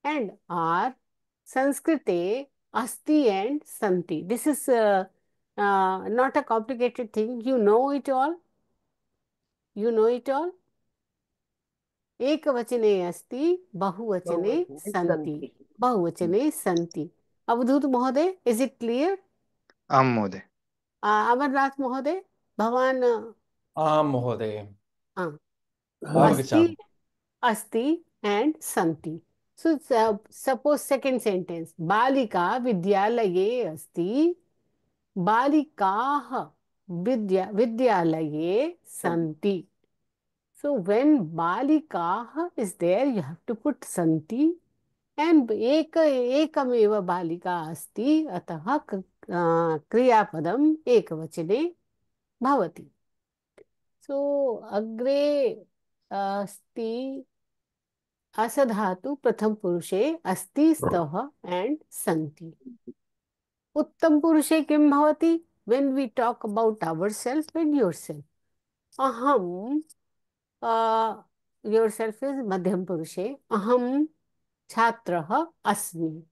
Speaker 1: and are. Sanskrite asti and santi. This is not a complicated thing. You know it all. You know it all. एकवचने अस्ति, बहुवचने
Speaker 3: बहुवचने
Speaker 1: सन्ति.
Speaker 3: सन्ति.
Speaker 1: बहुवचने सन्ति. अवधूत महोदय, is it clear?
Speaker 5: आम महोदय.
Speaker 1: अमरनाथ महोदय, भवान.
Speaker 2: आम महोदय.
Speaker 1: अस्ति,
Speaker 2: अवगच्छामि.
Speaker 1: अस्ति and santi. So suppose second sentence, बालिका विद्यालये अस्ति, बालिकाः विद्यालये सन्ति. So when बालिकाः is there, you have to put santi, and एकमेव बालिका अस्ति, अतः क्रियापदम् एकवचने भवति. So अग्रे अस्ति, असधातु प्रथम पुरुषे अस्ति, स्तः and सन्ति. उत्तम पुरुषे किं भवति? When we talk about ourselves and yourself. अहम, yourself is मध्यम पुरुषे. अहम छात्रः अस्मि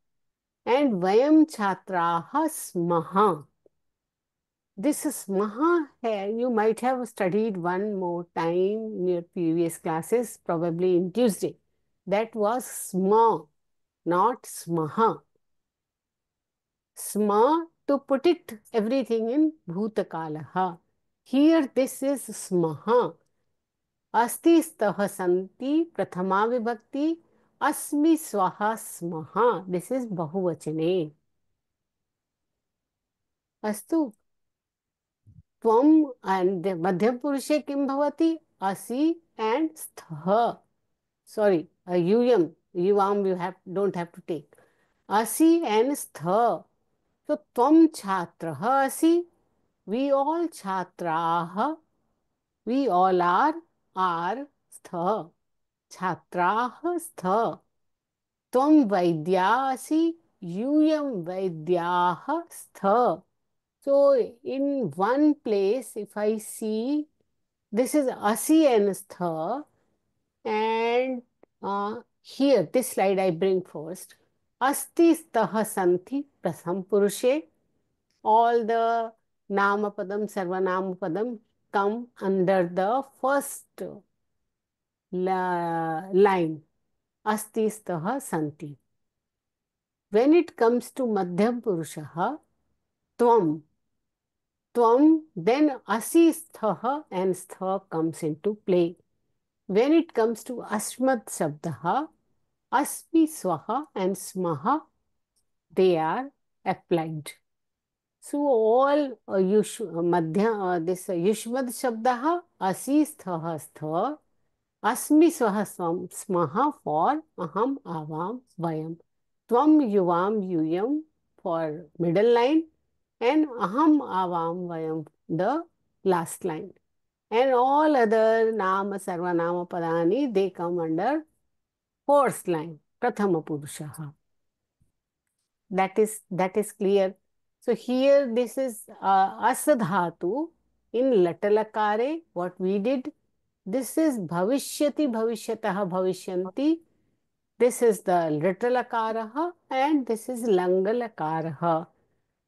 Speaker 1: and वयं छात्राः स्मः. This smaha here, you might have studied one more time in your previous classes, probably in Tuesday. That was sma, not smaha. Sma, to put it everything in bhutakalaha. Here this is smaha. Asti stah santi prathama vibhakti, asmi swaha smaha. This is bahuvachane. Astu. त्वम and मध्यम पुरुषे किं भवति? असि and स्थः. Sorry, यूयम, युवाम you have don't have to take. असि and स्थः. So त्वम छात्रः असि. We all छात्राः. We all are स्थः. छात्राः स्थः. त्वम वैद्या असि. यूयम वैद्याः स्थः. So in one place, if I see, this is asi and stha, and here, this slide I bring first. Asti stha santi prasam purushe. All the namapadam, sarvanamapadam come under the first line. Asti stha santi. When it comes to madhyam purushaha, tvam. Tvam, then asi stha and stha comes into play. When it comes to asmad shabdaha, asmi swaha and smaha, they are applied. So all this yushmad shabdaha, asi stha stha, asmi swaha smaha for aham avam vayam. Tvam yuvam yuyam for middle line, and aham avam vayam the last line. And all other nama sarvanama padani, they come under fourth line, prathama purushaha. That is clear. So here this is asadhatu in latalakare. What we did, this is bhavishyati, bhavishyatah, bhavishyanti. This is the latalakaraha and this is langalakaraha.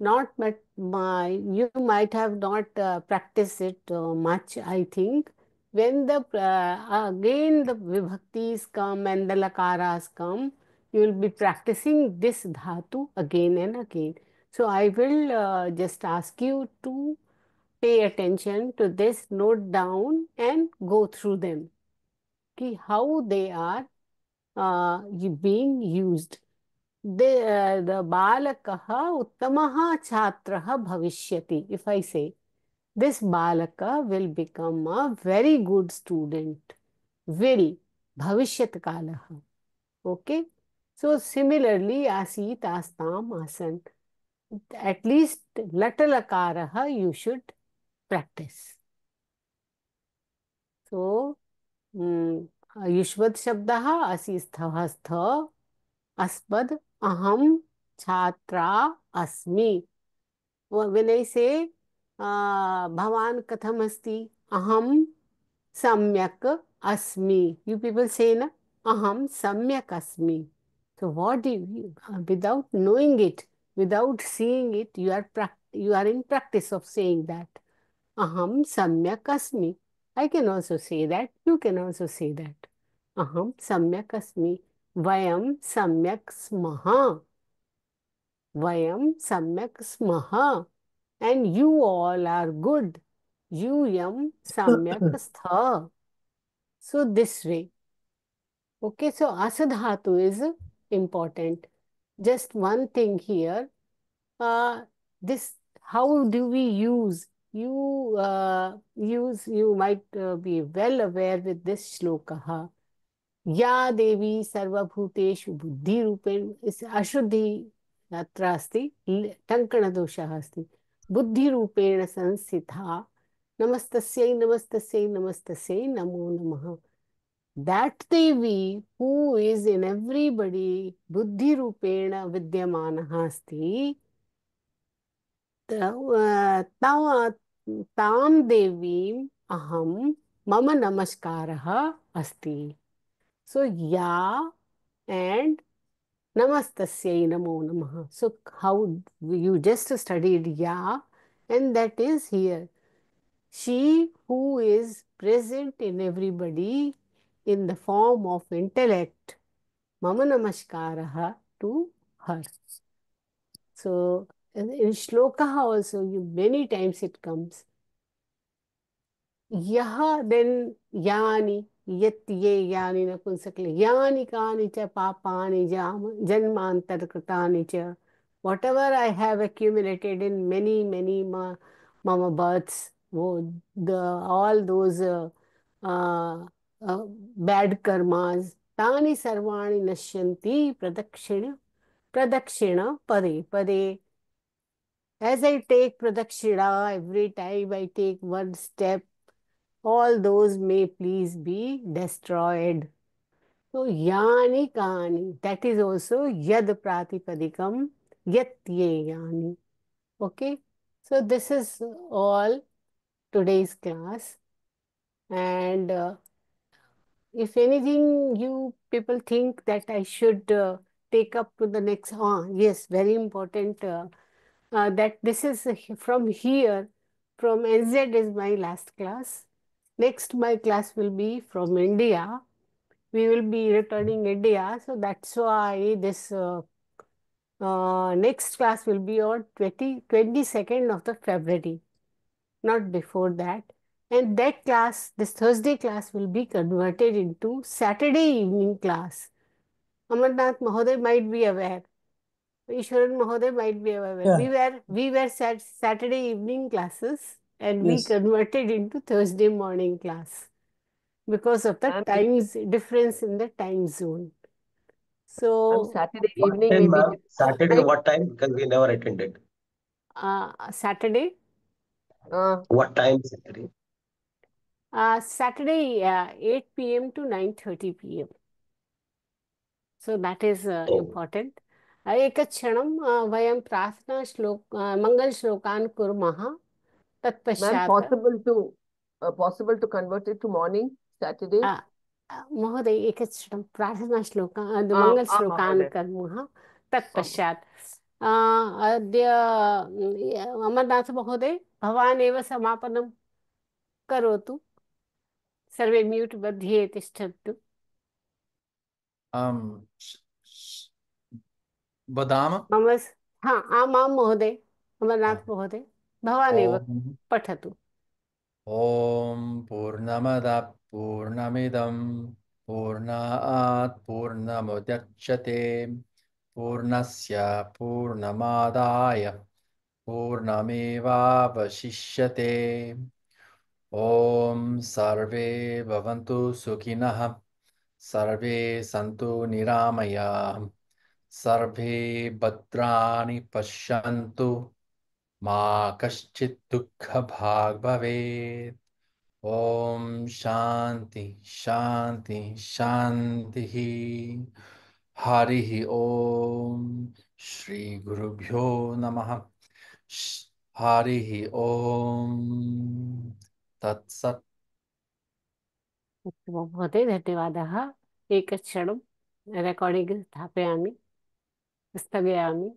Speaker 1: Not you might have not practiced it much, I think. When the again the vibhaktis come and the lakaras come, you will be practicing this dhatu again and again. So I will just ask you to pay attention to this, note down and go through them. Okay, how they are being used. The balakaha uttamaha chhatraha bhavishyati. If I say, this balaka will become a very good student. Will, bhavishyat kalaha. Okay. So similarly, asit, astam, asan. At least latalakaraha you should practice. So, युष्वत् शब्दः असि स्थः स्थ अस्मद् अहं छात्रा अस्मि. when I say Bhavan katham asti, aham samyak asmi. You people say na, aham samyak asmi. So what do you, without knowing it, without seeing it, you are in practice of saying that. Aham samyak asmi. I can also say that. You can also say that. Aham samyak asmi. Vayam samyak smaha. Vayam samyak smaha. And you all are good. Yam samyak stha. So this way. Okay, so asadhatu is important. Just one thing here. This, how do we use? You might be well aware with this shloka. या देवी सर्वभूतेषु बुद्धिरूपेण, इस अशुद्धि अत्र अस्ति, टङ्कणदोषः अस्ति, बुद्धिरूपेण संस्थिता, नमस्तस्यै नमस्तस्यै नमस्तस्यै नमो नमः. That Devi who is in everybody buddhirupena vidyamanah asti, ताम देवीं aham mama namaskaraha asti. So ya and namastasyai namo namaha. So how you just studied ya, and that is here. She who is present in everybody in the form of intellect, mama namaskaraha to her. So in shloka also many times it comes. Yaha, then yani, yet ye yani napunsakle, yani kani cha papani janmantar kritani cha. Whatever I have accumulated in many mama births, all those bad karmas, tani sarvani nashyanti pradakshina pade pade. As I take pradakshina, every time I take one step, all those may please be destroyed. So yani kani, that is also yad pratipadikam yat ye yani. Okay, so this is all today's class, and if anything you people think that I should take up to the next, yes, very important, that this is from here, from NZ is my last class. Next, my class will be from India. We will be returning India. So that's why this next class will be on 22nd of the February, not before that. And that class, this Thursday class will be converted into Saturday evening class. Amarnath Mahoday might be aware. Ishwaran Mahoday might be aware.
Speaker 4: Yeah.
Speaker 1: We were Saturday evening classes, and we
Speaker 4: Yes.
Speaker 1: converted into Thursday morning class because of the times difference in the time zone. So
Speaker 3: Saturday
Speaker 7: What
Speaker 3: evening
Speaker 7: time,
Speaker 3: may be
Speaker 7: ma'am? Saturday, what time? Because we never attended.
Speaker 1: Saturday.
Speaker 7: What time Saturday?
Speaker 1: Saturday 8 p.m. to 9:30 p.m. So that is important. एकक्षणं वयं प्रार्थना श्लोक मङ्गलश्लोकान् कुर्मः.
Speaker 3: Ma'am,
Speaker 1: तत्पश्चात्
Speaker 3: possible to convert it to morning, Saturday?
Speaker 1: महोदय एकक्षणं प्रार्थनाश्लोक मङ्गलश्लोकान् कुर्मः. तत्पश्चात् अद्य अमरनाथ महोदय, भवान् एव समापनं करोतु. सर्वे म्यूट् मध्ये तिष्ठन्तु.
Speaker 2: वदाम?
Speaker 1: आमां महोदय, अमरनाथ महोदय, भवान् एव पठतु.
Speaker 2: ॐ पूर्णमदः पूर्णमिदं पूर्णात् पूर्णमुदच्यते पूर्णस्य पूर्णमादाय पूर्णमेवावशिष्यते. ॐ सर्वे भवन्तु सुखिनः, सर्वे सन्तु निरामयाः, सर्वे भद्राणि पश्यन्तु, मा कश्चित् दुःखभाग् भवेत्. ॐ शान्ति शान्ति शान्तिः. हरिः ॐ. श्री गुरुभ्यो नमः. हरिः ओम् तत्सत्।
Speaker 1: महोदय धन्यवादः। एकक्षणं रेकार्डिङ्ग् स्थापयामि, स्थगयामि।